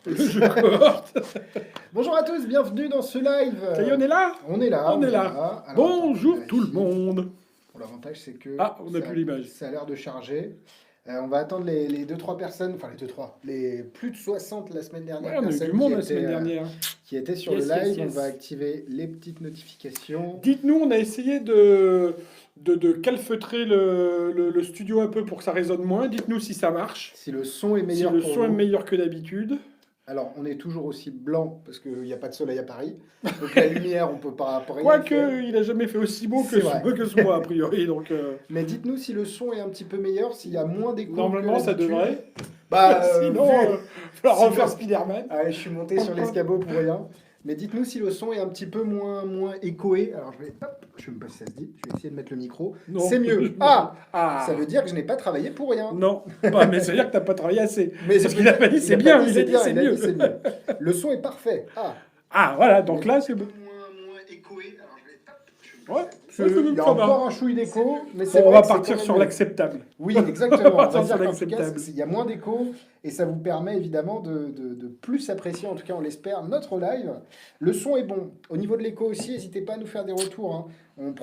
Le jeu cohorte. Bonjour à tous, bienvenue dans ce live. Ça y est, on est là. On est là. On est là. Alors, Bonjour attends, tout le monde. Bon, l'avantage, c'est que Ah, on n'a plus l'image. ça a l'air de charger. On va attendre les 2-3 personnes, enfin les 2-3, les plus de 60 la semaine dernière. Ouais, on a eu du monde la semaine dernière. Qui étaient sur Yes, le live. yes, yes. On va activer les petites notifications. Dites-nous, on a essayé de calfeutrer le studio un peu pour que ça résonne moins. Dites-nous si ça marche. Si le son est Si meilleur le pour son est vous. meilleur que d'habitude. Alors, on est toujours aussi blanc parce qu'il n'y a pas de soleil à Paris. Donc la lumière, on peut pas rien Quoique, faire. il a jamais fait aussi beau C'est vrai. que ce mois, a priori. Donc, Mais dites-nous si le son est un petit peu meilleur, s'il y a moins d'écho. normalement, que ça d'habitude. devrait. Bah, Sinon, vu- il va falloir sinon- refaire Spider-Man. Ah, je suis monté sur l'escabeau pour rien. Mais dites-nous si le son est un petit peu moins échoé. Alors je vais, hop, je sais même pas si ça se dit. Je vais essayer de mettre le micro. Non. C'est mieux. Ah, Ah. ça veut dire que je n'ai pas travaillé pour rien. Non, bah, mais ça veut dire que t'as pas travaillé assez. Mais Parce qu'il a pas dit c'est a bien, pas dit il a dit c'est mieux. c'est mieux. Le son est parfait. Ah. Ah, voilà, donc là, c'est bon. Moins échoé. Alors je vais, hop, Ouais, il y a ça va. encore un chouï d'écho, mais c'est On vrai va que c'est partir quand sur même- l'acceptable. Oui, exactement. On va Partir dire sur qu'en tout cas, l'acceptable. il y a moins d'écho et ça vous permet évidemment de plus apprécier, en tout cas on l'espère, notre live. Le son est bon. Au niveau de l'écho aussi, n'hésitez pas à nous faire des retours, hein.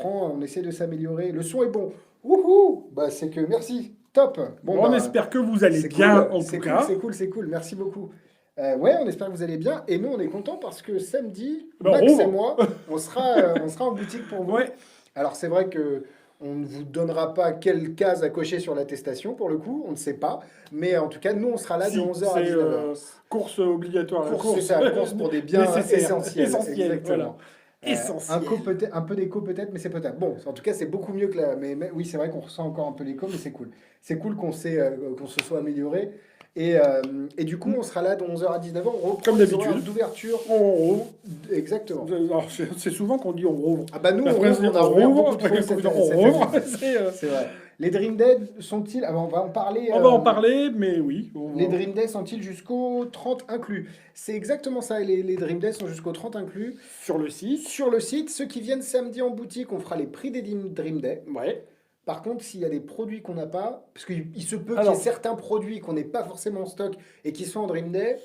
On essaie de s'améliorer. Le son est bon. Wouhou! Bah, c'est que merci. Top. Bon, On bah, espère que vous allez c'est bien, cool, en c'est tout cool, cas. c'est cool. Merci beaucoup. Ouais, on espère que vous allez bien. Et nous, on est contents parce que samedi, Ben, on Max rouvre. et moi, on sera en boutique pour vous. Ouais. Alors c'est vrai que on ne vous donnera pas quelle case à cocher sur l'attestation pour le coup, on ne sait pas. Mais en tout cas, nous on sera là de Si, 11h à c'est 19h. course obligatoire. Course, c'est ça, course pour des biens Nécessaires, essentiels. essentiels, Exactement. Essentiel. Un peu d'écho peut-être, mais c'est potable. Bon, en tout cas, c'est beaucoup mieux que la. Oui, c'est vrai qu'on ressent encore un peu l'écho, mais c'est cool. C'est cool qu'on se soit amélioré. Et du coup, on sera là de 11h à 19h. On reprend Comme les d'habitude. horaires d'ouverture. On rouvre. Exactement. Alors, c'est souvent qu'on dit on rouvre. Ah bah nous, Après, on a ouvert beaucoup de après, fois cette on année. rouvre. C'est, C'est vrai. Les Dream Dead sont-ils... Ah bah on va en parler. on va en parler, mais oui. Les Dream Days sont-ils jusqu'au 30 inclus? C'est exactement ça, les Dream Days sont jusqu'au 30 inclus. Sur le site. Sur le site, ceux qui viennent samedi en boutique, on fera les prix des Dream Day. Ouais. Par contre, s'il y a des produits qu'on n'a pas, parce qu'il se peut qu'il y Alors. ait certains produits qu'on n'ait pas forcément en stock et qui sont en Dream Day.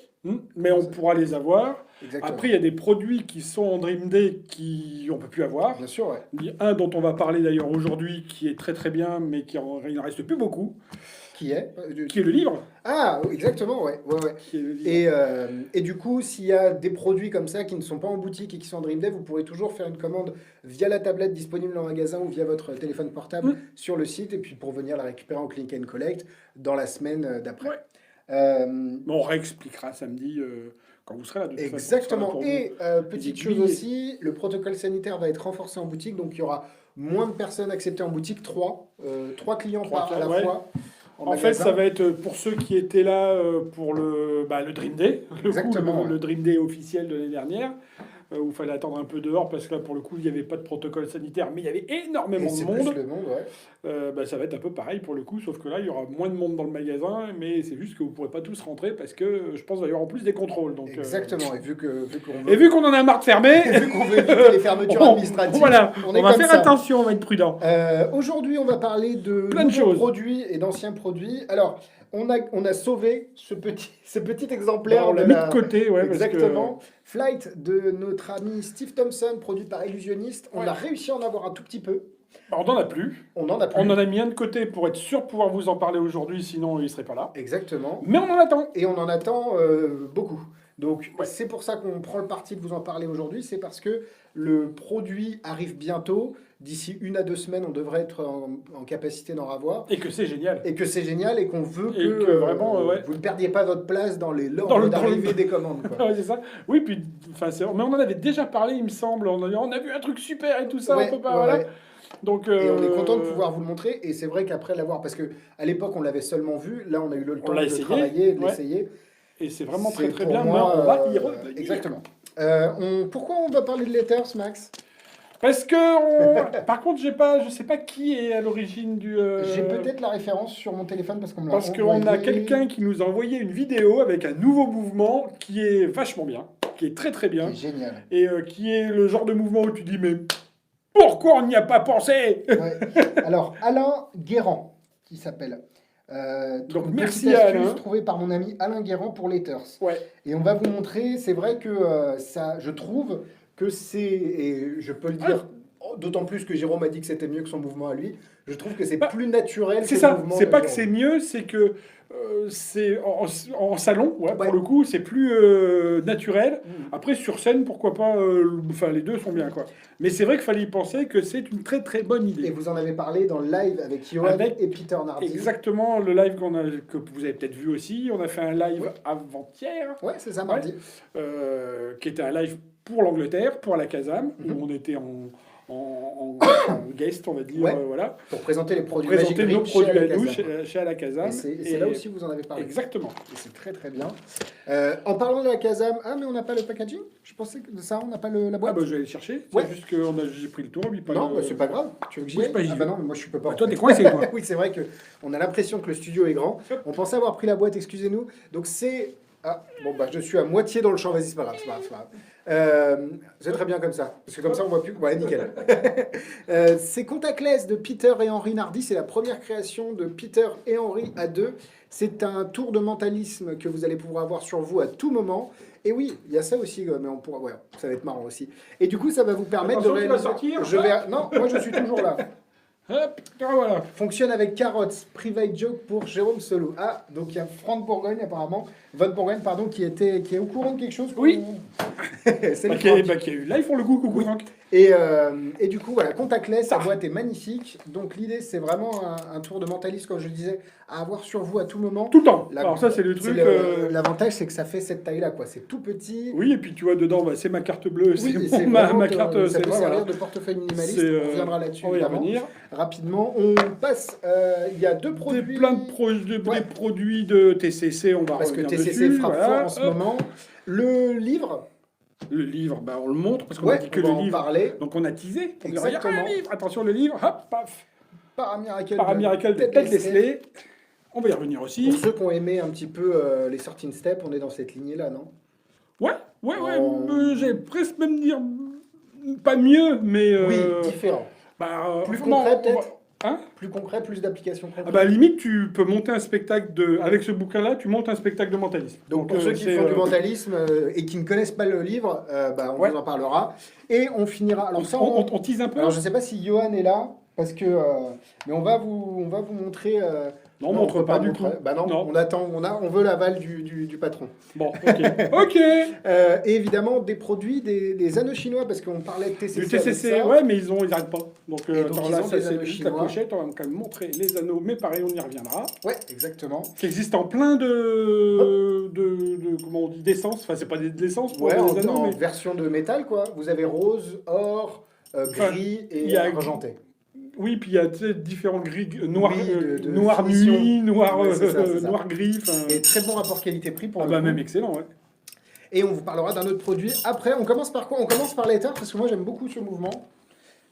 Mais on pourra les avoir. Exactement. Après, il y a des produits qui sont en Dream Day qui on peut plus avoir. Bien sûr, ouais. Il y a un dont on va parler d'ailleurs aujourd'hui qui est très très bien, mais il n'en reste plus beaucoup, Qui est qui est le livre. Ah, exactement, ouais. Qui est le livre. Et du coup, s'il y a des produits comme ça qui ne sont pas en boutique et qui sont en Dream Day, vous pourrez toujours faire une commande via la tablette disponible en magasin ou via votre téléphone portable sur le site et puis pour venir la récupérer en click and collect dans la semaine d'après. Ouais. Bon, on réexpliquera samedi quand vous serez là. De toute façon, on sera là Exactement. pour Et vous petite aiguiller. chose aussi, le protocole sanitaire va être renforcé en boutique, donc il y aura moins de personnes acceptées en boutique, trois clients à la ouais. fois. En fait, ça va être pour ceux qui étaient là pour le Dream Day, Exactement, le ouais. Dream Day officiel de l'année dernière, où il fallait attendre un peu dehors parce que là, pour le coup, il n'y avait pas de protocole sanitaire, mais il y avait énormément Et de c'est monde. plus le monde, ouais. Ça va être un peu pareil pour le coup, sauf que là, il y aura moins de monde dans le magasin, mais c'est juste que vous ne pourrez pas tous rentrer parce que je pense qu'il va y avoir en plus des contrôles. Donc, Exactement. Et vu qu'on Et vu qu'on en a marre de fermer, et vu qu'on veut éviter les fermetures administratives, voilà, on est va comme faire ça. attention, on va être prudent. Aujourd'hui, on va parler de Plein de nouveaux choses. produits et d'anciens produits. Alors, on a sauvé ce petit exemplaire. On l'a mis de côté, ouais, Exactement. Flight de notre ami Steve Thompson, produit par Illusionniste. On Ouais. a réussi à en avoir un tout petit peu. On n'en a plus. On en a plus. On en a mis un de côté pour être sûr de pouvoir vous en parler aujourd'hui, sinon il ne serait pas là. Exactement. Mais on en attend. Et on en attend beaucoup. Donc, Ouais. c'est pour ça qu'on prend le parti de vous en parler aujourd'hui. C'est parce que le produit arrive bientôt. D'ici 1 à 2 semaines, on devrait être en capacité d'en avoir. Et que c'est génial. Et que c'est génial et qu'on veut Et que, que vraiment, ouais. vous ne perdiez pas votre place dans l'ordre d'arrivée des commandes. Quoi. Ouais, c'est ça. Oui, puis, mais on en avait déjà parlé, il me semble. On a vu un truc super et tout ça. Ouais, on peut pas, ouais, voilà. ouais. Donc, Et on est content de pouvoir vous le montrer. Et c'est vrai qu'après l'avoir, parce que à l'époque on l'avait seulement vu, là on a eu le temps l'a de essayé, travailler, de ouais. l'essayer. Et c'est vraiment C'est très très pour bien. moi, mais on va y revenir. Exactement. Pourquoi on va parler de Letters, Max? Parce que, par contre, je sais pas qui est à l'origine du. J'ai peut-être la référence sur mon téléphone parce qu'on me l'a Parce qu'on a envoyé. quelqu'un qui nous a envoyé une vidéo avec un nouveau mouvement qui est vachement bien, qui est très très bien, C'est génial. et qui est le genre de mouvement où tu dis mais pourquoi on n'y a pas pensé? Ouais. Alors, Alain Guérand, qui s'appelle. Donc, Une merci petite à astuce Alain. trouvée par mon ami Alain Guérand pour Letters. Ouais. Et on va vous montrer, c'est vrai que ça, je trouve que c'est, et je peux le dire, d'autant plus que Jérôme a dit que c'était mieux que son mouvement à lui, je trouve que c'est Bah, plus naturel C'est que le ça, mouvement c'est de pas que Jérôme. c'est mieux, c'est que c'est en salon, ouais, Ouais. pour le coup, c'est plus naturel. Mm. Après, sur scène, pourquoi pas, enfin, les deux sont bien, quoi. Mais c'est vrai qu'il fallait y penser que c'est une très très bonne Et idée. vous en avez parlé dans le live avec Johan Avec et Peter Nardi. Exactement le live que vous avez peut-être vu aussi. On a fait un live Oui. avant-hier, Ouais, c'est ça, mardi. qui était un live pour l'Angleterre, pour la Casam, Mhm. où on était en guest, on va dire, Ouais. voilà, Pour présenter les produits présenter Magic nos Grip chez produits à nous Alakazam. chez Alakazam. Et c'est là aussi que vous en avez parlé. Exactement. Et c'est très très bien. En parlant de la Kazam, ah mais on n'a pas le packaging. Je pensais que de ça, on n'a pas la Ah boîte. bah je vais aller le chercher. Ouais. C'est juste que j'ai pris le tour, lui pas Non, le- bah, c'est pas grave. Tu veux que j'y Oui, aille bah, j'y Ah bah vais. non, mais moi je peux pas. Bah, en toi, fait. t'es coincé, toi. Oui, c'est vrai que on a l'impression que le studio est grand. On pensait avoir pris la boîte, excusez-nous. Donc c'est ah bon bah je suis à moitié dans le champ. Vas-y, c'est pas grave, c'est pas grave, c'est pas grave. C'est très bien comme ça, parce que comme ça on voit plus. Ouais, nickel. C'est Contactless de Peter et Henri Nardi. C'est la première création de Peter et Henri à deux. C'est un tour de mentalisme que vous allez pouvoir avoir sur vous à tout moment. Et oui, il y a ça aussi, mais on pourra. Ouais, ça va être marrant aussi. Et du coup, ça va vous permettre Attention, de tu vas réaliser. sortir. Je vais. Non, moi je suis toujours là. Hop, ah, voilà. Fonctionne avec Carrots, private joke pour Jérôme Solo. Ah, donc il y a Franck Bourgogne apparemment, Von Bourgogne pardon, qui est au courant de quelque chose. Oui. Salut Qui a Franck. eu live pour le coup, coucou Oui. Franck. Et du coup, voilà, Contactless, la boîte est magnifique. Donc l'idée, c'est vraiment un tour de mentaliste, comme je le disais, à avoir sur vous à tout moment. Tout le temps. La- Alors ça, c'est le truc. L'avantage, c'est que ça fait cette taille-là, quoi. C'est tout petit. Oui, et puis tu vois, dedans, bah, c'est ma carte bleue, Oui, et c'est vraiment, ma carte. ça C'est peut voilà. servir de portefeuille minimaliste. C'est, On reviendra là-dessus on va y évidemment. revenir. Rapidement, on passe. Il y a deux produits. Plein de Ouais. des produits de TCC, on va Parce que revenir TCC dessus, frappe voilà. fort en ce Hop. moment. Le livre, Le livre, bah, on le montre parce qu'on a ouais, dit que on va le en livre. parler. Donc on a teasé. On dit, Exactement. regarde le livre. Attention, le livre. Hop, paf. Paramiracle. Paramiracle de Ted Ted Desley. Desley. On va y revenir aussi. Pour ceux qui ont aimé un petit peu les 13 Steps, on est dans cette lignée-là, non? Ouais, Oh. j'ai presque même dire pas mieux, mais Oui, différent. Plus vraiment, concret, peut-être? Hein? Plus concret, plus d'applications Ah concrètes. bah, à la limite, tu peux monter un spectacle avec ce bouquin-là, tu montes un spectacle de mentalisme. Donc pour ceux qui c'est, font du mentalisme et qui ne connaissent pas le livre, bah, on Ouais. vous en parlera. Et on finira. Alors ça, on tease un peu. alors je ne sais pas si Johan est là, parce que mais on va vous montrer. Non, on montre peut pas du coup. montrer. Bah non, Non. on attend, on veut l'aval du patron. Bon, ok. Ok. Et évidemment des produits, des anneaux chinois, parce qu'on parlait de TCC. Du avec TCC, ça. ouais, mais ils arrêtent pas. Donc, Et donc, attends, ils là, ont ça des c'est anneaux juste la chinois. pochette. On va quand même montrer les anneaux, mais pareil, on y reviendra. Ouais, exactement. Qui existent en plein comment on dit, d'essence. Enfin, c'est pas de l'essence pour Ouais, les en, anneaux, en mais version de métal, quoi. Vous avez rose, or, Enfin, gris il et y a- argenté. oui, puis il y a tu sais, différents gris, noir, Oui, de noir finition. nuit, noir, Ouais, c'est ça, c'est ça. noir gris. Enfin, Et très bon rapport qualité-prix pour ah le bah coup. même excellent, ouais. Et on vous parlera d'un autre produit. Après, on commence par quoi? On commence par Letter, parce que moi j'aime beaucoup ce mouvement.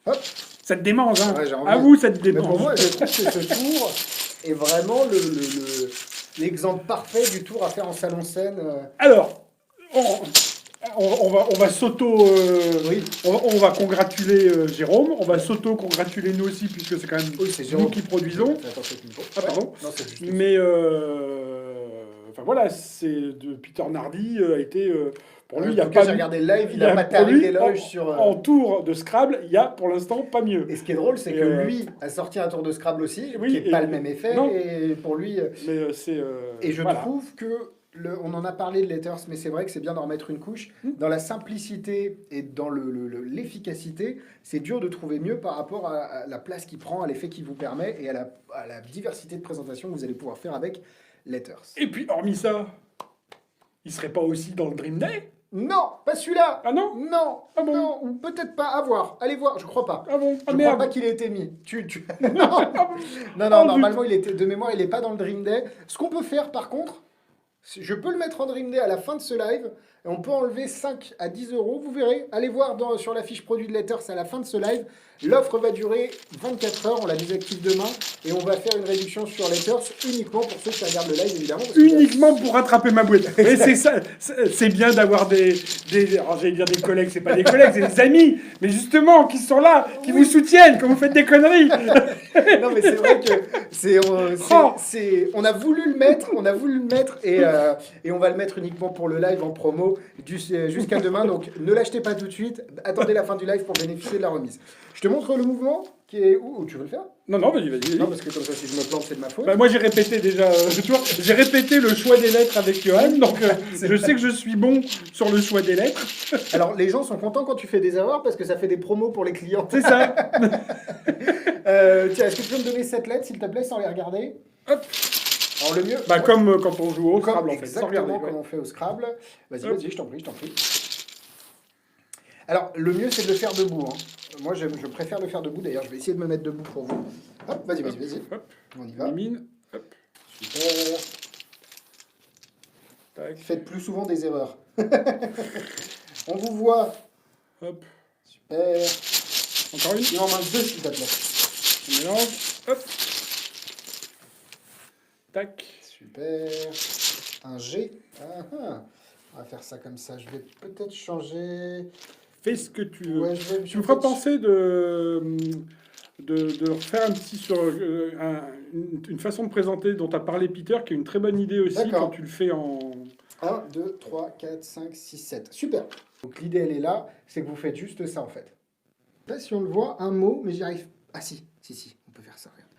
Hop. Ça te démange, hein. Ouais, j'ai envie. À vous, ça te Mais démange. pour moi, je trouve que ce tour est vraiment l'exemple parfait du tour à faire en salon scène. Alors, on va s'auto... Oui. on va congratuler Jérôme, on va s'auto-congratuler nous aussi, puisque c'est quand même Oui, c'est nous Jérôme qui produisons. Fais attention avec le micro. Ah, pardon. Non, c'est juste. Mais, enfin voilà, c'est de Peter Nardi a été... pour lui, il n'y a En tout cas, pas... j'ai regardé le live, il y a n'a pas pour taré lui, d'éloge sur. En tour de Scrabble, il y a pour l'instant pas mieux. Et ce qui est drôle, c'est Et, que lui a sorti un tour de Scrabble aussi, oui, qui n'est et- pas le même effet. non. Et pour lui. Mais c'est... Et je voilà. trouve que, on en a parlé de Letters, mais c'est vrai que c'est bien d'en remettre une couche. Dans la simplicité et dans l'efficacité, c'est dur de trouver mieux par rapport à la place qu'il prend, à l'effet qu'il vous permet et à la diversité de présentation que vous allez pouvoir faire avec Letters. Et puis, hormis ça, il serait pas aussi dans le Dream Day? Non, pas celui-là. Ah non? Non, Ah bon? non, ou peut-être pas, à voir. Allez voir, je crois pas. Ah bon? Je Ah crois merde! pas qu'il ait été mis. Non, Ah bon? non, Oh, normalement, il était, de mémoire, il n'est pas dans le Dream Day. Ce qu'on peut faire, par contre, Je peux le mettre en Dream Day à la fin de ce live. Et on peut enlever 5 à 10 euros. Vous verrez. Allez voir sur la fiche produit de Letters à la fin de ce live. L'offre va durer 24 heures. On la désactive demain. Et on va faire une réduction sur Letters uniquement pour ceux qui regardent le live, évidemment. Uniquement pour rattraper ma boîte. Mais c'est ça. C'est bien d'avoir alors j'allais dire des collègues, c'est pas des collègues, c'est des amis. Mais justement, qui sont là, qui vous soutiennent quand vous faites des conneries. Non, mais c'est vrai que on a voulu le mettre, et on va le mettre uniquement pour le live en promo jusqu'à demain. Donc ne l'achetez pas tout de suite, attendez la fin du live pour bénéficier de la remise. Je te montre le mouvement qui est où tu veux le faire? Non, vas-y. Non, parce que comme ça, si je me plante, c'est de ma faute. Bah, moi, j'ai répété déjà, tu vois, j'ai répété le choix des lettres avec Johan, donc je sais que je suis bon sur le choix des lettres. Alors, les gens sont contents quand tu fais des erreurs parce que ça fait des promos pour les clients. C'est ça. Tiens, est-ce que tu peux me donner cette lettre, s'il te plaît, sans les regarder? Hop. Alors, le mieux... Bah, comme quand on joue au Scrabble, en fait. Exactement comme on fait au Scrabble. Vas-y, je t'en prie. Alors, le mieux, c'est de le faire debout. Hein. Moi, je préfère le faire debout. D'ailleurs, je vais essayer de me mettre debout pour vous. Hop, vas-y. Hop. On y va. Élimine. Hop. Super. Tac. Faites plus souvent des erreurs. On vous voit. Hop. Super. Encore une. Il en manque 2, s'il te plaît. On mélange. Hop. Tac. Super. Un G. On va faire ça comme ça. Je vais peut-être changer... Fais ce que tu veux. Ouais, Tu me feras penser de refaire un petit sur une façon de présenter dont a parlé Peter, qui est une très bonne idée aussi quand tu le fais en... 1, 2, 3, 4, 5, 6, 7. Super. Donc l'idée, elle est là. C'est que vous faites juste ça, en fait. Je sais pas si on le voit, un mot, mais j'y arrive. Ah si. On peut faire ça, regarde.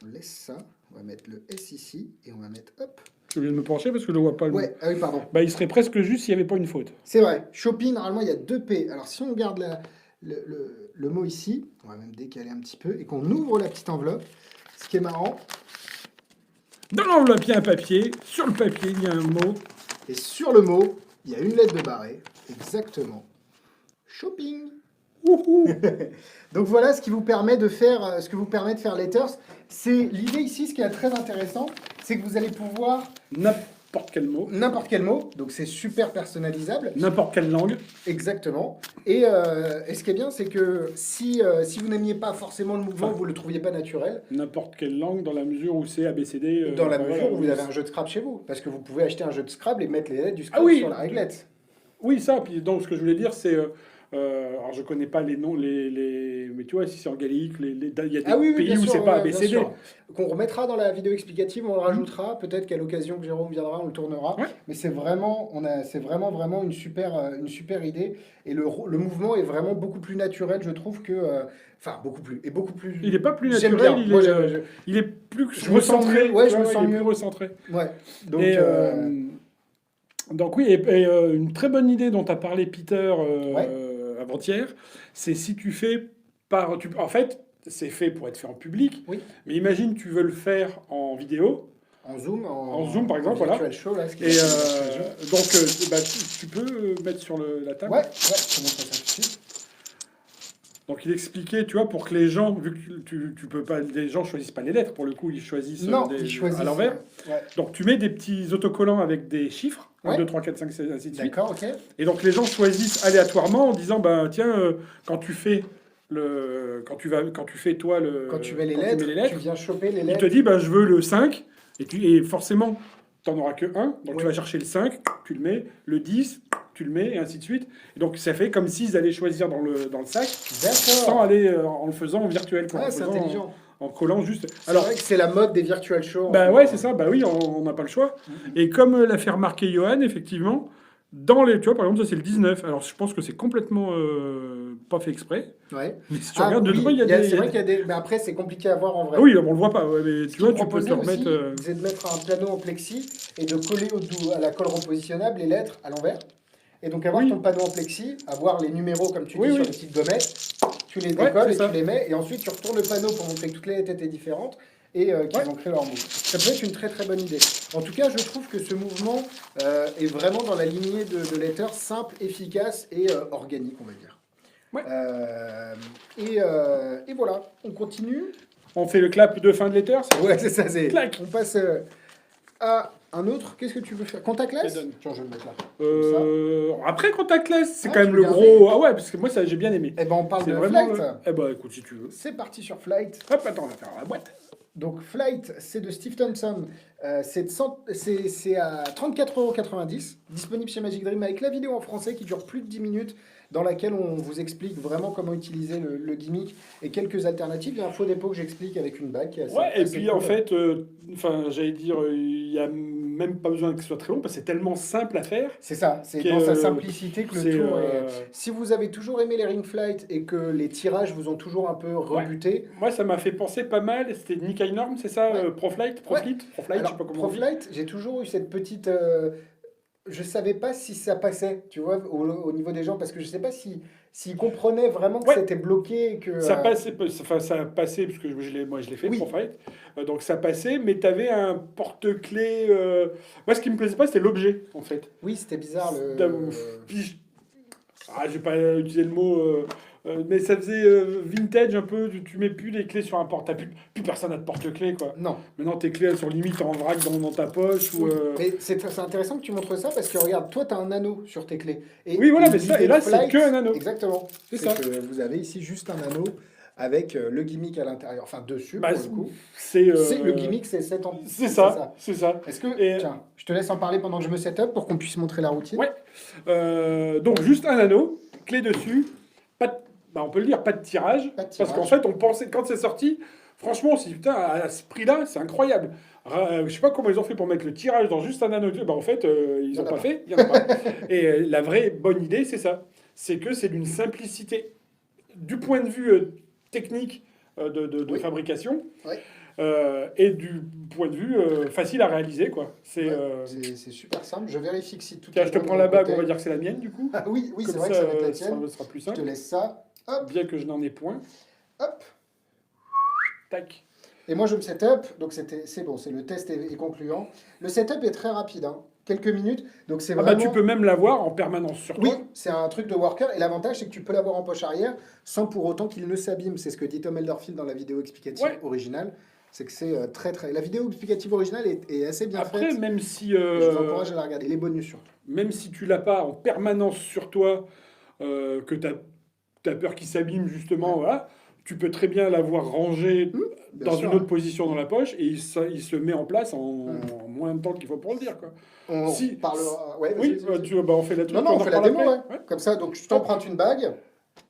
On laisse ça. On va mettre le S ici. Et on va mettre, hop. Je viens de me pencher parce que je ne vois pas le mot. Ouais, ah oui, pardon. Bah, il serait presque juste s'il n'y avait pas une faute. C'est vrai. Shopping, normalement, il y a 2 P. Alors, si on regarde le mot ici, on va même décaler un petit peu, et qu'on ouvre la petite enveloppe, ce qui est marrant. Dans l'enveloppe, il y a un papier. Sur le papier, il y a un mot. Et sur le mot, il y a une lettre de barré. Exactement. Shopping. Donc voilà ce qui vous permet de faire, Letters. C'est l'idée ici, ce qui est très intéressant, c'est que vous allez pouvoir N'importe quel mot. Donc c'est super personnalisable. N'importe quelle langue. Exactement. Et ce qui est bien, c'est que si vous n'aimiez pas forcément le mouvement, vous ne le trouviez pas naturel. N'importe quelle langue dans la mesure où c'est ABCD. Dans la mesure où vous avez un jeu de Scrabble chez vous. Parce que vous pouvez acheter un jeu de Scrabble et mettre les lettres du Scrabble sur la réglette. Oui, ça. Puis donc, ce que je voulais dire, c'est... alors, je connais pas les noms, mais tu vois, si c'est en gaélique, il y a des pays où c'est pas ABCD. Qu'on remettra dans la vidéo explicative, on le rajoutera. Peut-être qu'à l'occasion que Jérôme viendra, on le tournera. Ouais. Mais c'est vraiment, vraiment une super idée. Et le mouvement est vraiment beaucoup plus naturel, je trouve, que... Enfin, beaucoup plus. Il n'est pas plus naturel, il est plus recentré. Ouais, je me sens mieux. Recentré. Ouais. Donc oui, et une très bonne idée dont a parlé Peter avant-hier, c'est si tu fais en fait, c'est fait pour être fait en public, mais imagine tu veux le faire en vidéo. En Zoom, par exemple, voilà. Show, là, et donc, tu peux mettre sur la table. Ouais, je te montre ça tout de suite. Donc il expliquait, tu vois, pour que les gens, vu que tu peux pas, les gens choisissent pas les lettres, pour le coup, ils choisissent, à l'envers. Ouais. Donc tu mets des petits autocollants avec des chiffres, 1, 2, 3, 4, 5, 6, ainsi de suite. D'accord, ok. Et donc les gens choisissent aléatoirement en disant, tiens, quand tu fais quand tu mets les lettres, tu viens choper les lettres. Il te dit, je veux le 5, et forcément, tu n'en auras que un, donc tu vas chercher le 5, tu le mets, le 10, tu le mets, et ainsi de suite. Et donc ça fait comme s'ils allaient choisir dans le sac, sans aller en le faisant en virtuel. C'est intelligent. En collant juste. C'est vrai que c'est la mode des virtual shows. C'est ça, oui, on n'a pas le choix. Et comme l'a fait remarquer Johan, effectivement, tu vois, par exemple, ça c'est le 19. Alors je pense que c'est complètement pas fait exprès. Ouais. Mais si tu regardes dedans, il y a des. C'est vrai qu'il y a des. Mais après, c'est compliqué à voir en vrai. Oui, on le voit pas. Mais tu vois, tu peux te remettre. C'est de mettre un panneau en plexi et de coller à la colle repositionnable les lettres à l'envers. Et donc avoir ton panneau en plexi, avoir les numéros comme tu dis sur les petites gommettes, tu les décolles et tu les mets, et ensuite tu retournes le panneau pour montrer que toutes les lettres étaient différentes et qu'ils ont créé leur mot. Ça peut être une très très bonne idée. En tout cas, je trouve que ce mouvement est vraiment dans la lignée de Letters, simple, efficace et organique, on va dire. Ouais. Et voilà, on continue. On fait le clap de fin de Letters. Ouais, c'est ça. Clac. On passe à Un autre, qu'est-ce que tu veux faire? Contactless? Ça donne. Tiens, je vais le mettre là. Comme ça. Après, contactless, c'est Ah, quand tu même veux le garder? gros. Ah ouais, parce que moi, ça, j'ai bien aimé. Eh ben, on parle C'est de vraiment Flight. Eh ben, écoute, si tu veux. C'est parti sur Flight. Hop, attends, on va faire la boîte. Donc Flight, c'est de Steve Thompson. C'est à 34,90 €, disponible chez Magic Dream avec la vidéo en français qui dure plus de 10 minutes, dans laquelle on vous explique vraiment comment utiliser le gimmick et quelques alternatives. Il y a un faux dépôt que j'explique avec une bague qui est assez, Ouais, et assez puis cool. en fait, j'allais dire, il n'y a même pas besoin que ce soit très long parce que c'est tellement simple à faire. C'est ça, c'est que, dans sa simplicité que le c'est, tour est... Si vous avez toujours aimé les Ring Flight et que les tirages vous ont toujours un peu rebuté, Moi, ça m'a fait penser pas mal. C'était Nick Norm, c'est ça, Ouais. Proflight, je sais alors pas comment on dit. ProFlight, j'ai toujours eu cette petite... je savais pas si ça passait, tu vois, au niveau des gens, parce que je sais pas s'ils comprenaient vraiment que Ouais. c'était bloqué et que... Ça passait, ça passait, parce que moi je l'ai fait, Oui. Proflight. Donc ça passait, mais tu avais un porte-clés. Moi, ce qui me plaisait pas, c'était l'objet, en fait. Oui, c'était bizarre. Puis je vais pas utiliser le mot, mais ça faisait vintage un peu. Tu mets plus les clés sur un porte, plus personne n'a de porte-clés, quoi. Non. Maintenant, tes clés elles sont limite en vrac dans ta poche. Ou, Mais c'est intéressant que tu montres ça parce que regarde, toi, tu as un anneau sur tes clés. Oui, voilà, mais l'idée ça, et de là, c'est Flight, que un anneau. Exactement. C'est C'est ça. que vous avez ici juste un anneau avec le gimmick à l'intérieur, enfin dessus, Bah, pour le coup. c'est Le gimmick, c'est cette C'est ça, c'est ça. Est-ce que... Et- Tiens, je te laisse en parler pendant que je me set up pour qu'on puisse montrer la routine. Ouais. Donc juste un anneau, clé dessus, pas de- on peut le dire, pas de tirage, Pas de parce tirage. qu'en fait on pensait, quand c'est sorti, franchement, si putain, à ce prix-là, c'est incroyable. Je sais pas comment ils ont fait pour mettre le tirage dans juste un anneau. En fait, ils Il y en ont a pas pas. fait, il y en a pas. Et la vraie bonne idée, c'est ça. C'est que c'est d'une simplicité, du point de vue technique de Oui. fabrication, Oui. et du point de vue facile à réaliser, quoi. Ouais, c'est super simple. Je vérifie que si tout Tiens, est je te bon de prends mon la bague, côté. on va dire que c'est la mienne, du coup. Ah oui, c'est Comme vrai que ça va être la ça tienne. sera plus Je te simple. laisse ça. Hop, Bien que je n'en ai point. hop. Tac. Et moi, je me setup. Donc, c'est bon, le test est concluant. Le setup est très rapide, hein. Quelques minutes. Donc, c'est Ah vraiment... bah, tu peux même l'avoir en permanence sur Oui, toi. c'est un truc de worker. Et l'avantage, c'est que tu peux l'avoir en poche arrière sans pour autant qu'il ne s'abîme. C'est ce que dit Tom Elderfield dans la vidéo explicative Ouais. originale. C'est que c'est très, très... La vidéo explicative originale est assez bien Après, faite. même si, Je vous encourage à la regarder. Les bonus surtout. même si tu l'as pas en permanence sur toi, que tu as peur qu'il s'abîme, justement, Ouais. voilà, tu peux très bien l'avoir rangé Bien dans sûr, une autre position dans la poche et il se met en place en moins de temps qu'il faut pour le dire, quoi. On Si- parlera... Ouais, Oui, vas-y, vas-y. on fait la truc. Non, on en fait la reparle démo, après. ouais. Comme ça, donc je t'emprunte une bague.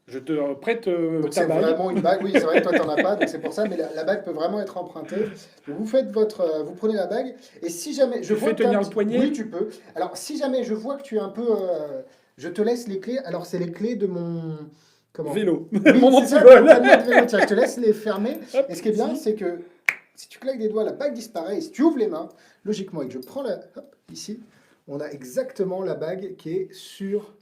Je te prête Donc ta c'est bague. vraiment une bague. Oui, c'est vrai que toi, t'en as pas, donc c'est pour ça. Mais la bague peut vraiment être empruntée. Donc, vous faites vous prenez la bague. Et si jamais... Tu vois fais que t'as tenir un le petit- poignet. Oui, tu peux. Alors, si jamais je vois que tu es un peu... je te laisse les clés. Alors, c'est les clés de mon... Comment? Vélo. Oui, Mon c'est ça, antivol. ton panier de vélo. Tiens, je te laisse les fermer. Hop, Et ce qui est bien, si. c'est que si tu claques des doigts, la bague disparaît. Et si tu ouvres les mains, logiquement, et que je prends hop, ici, on a exactement la bague qui est sur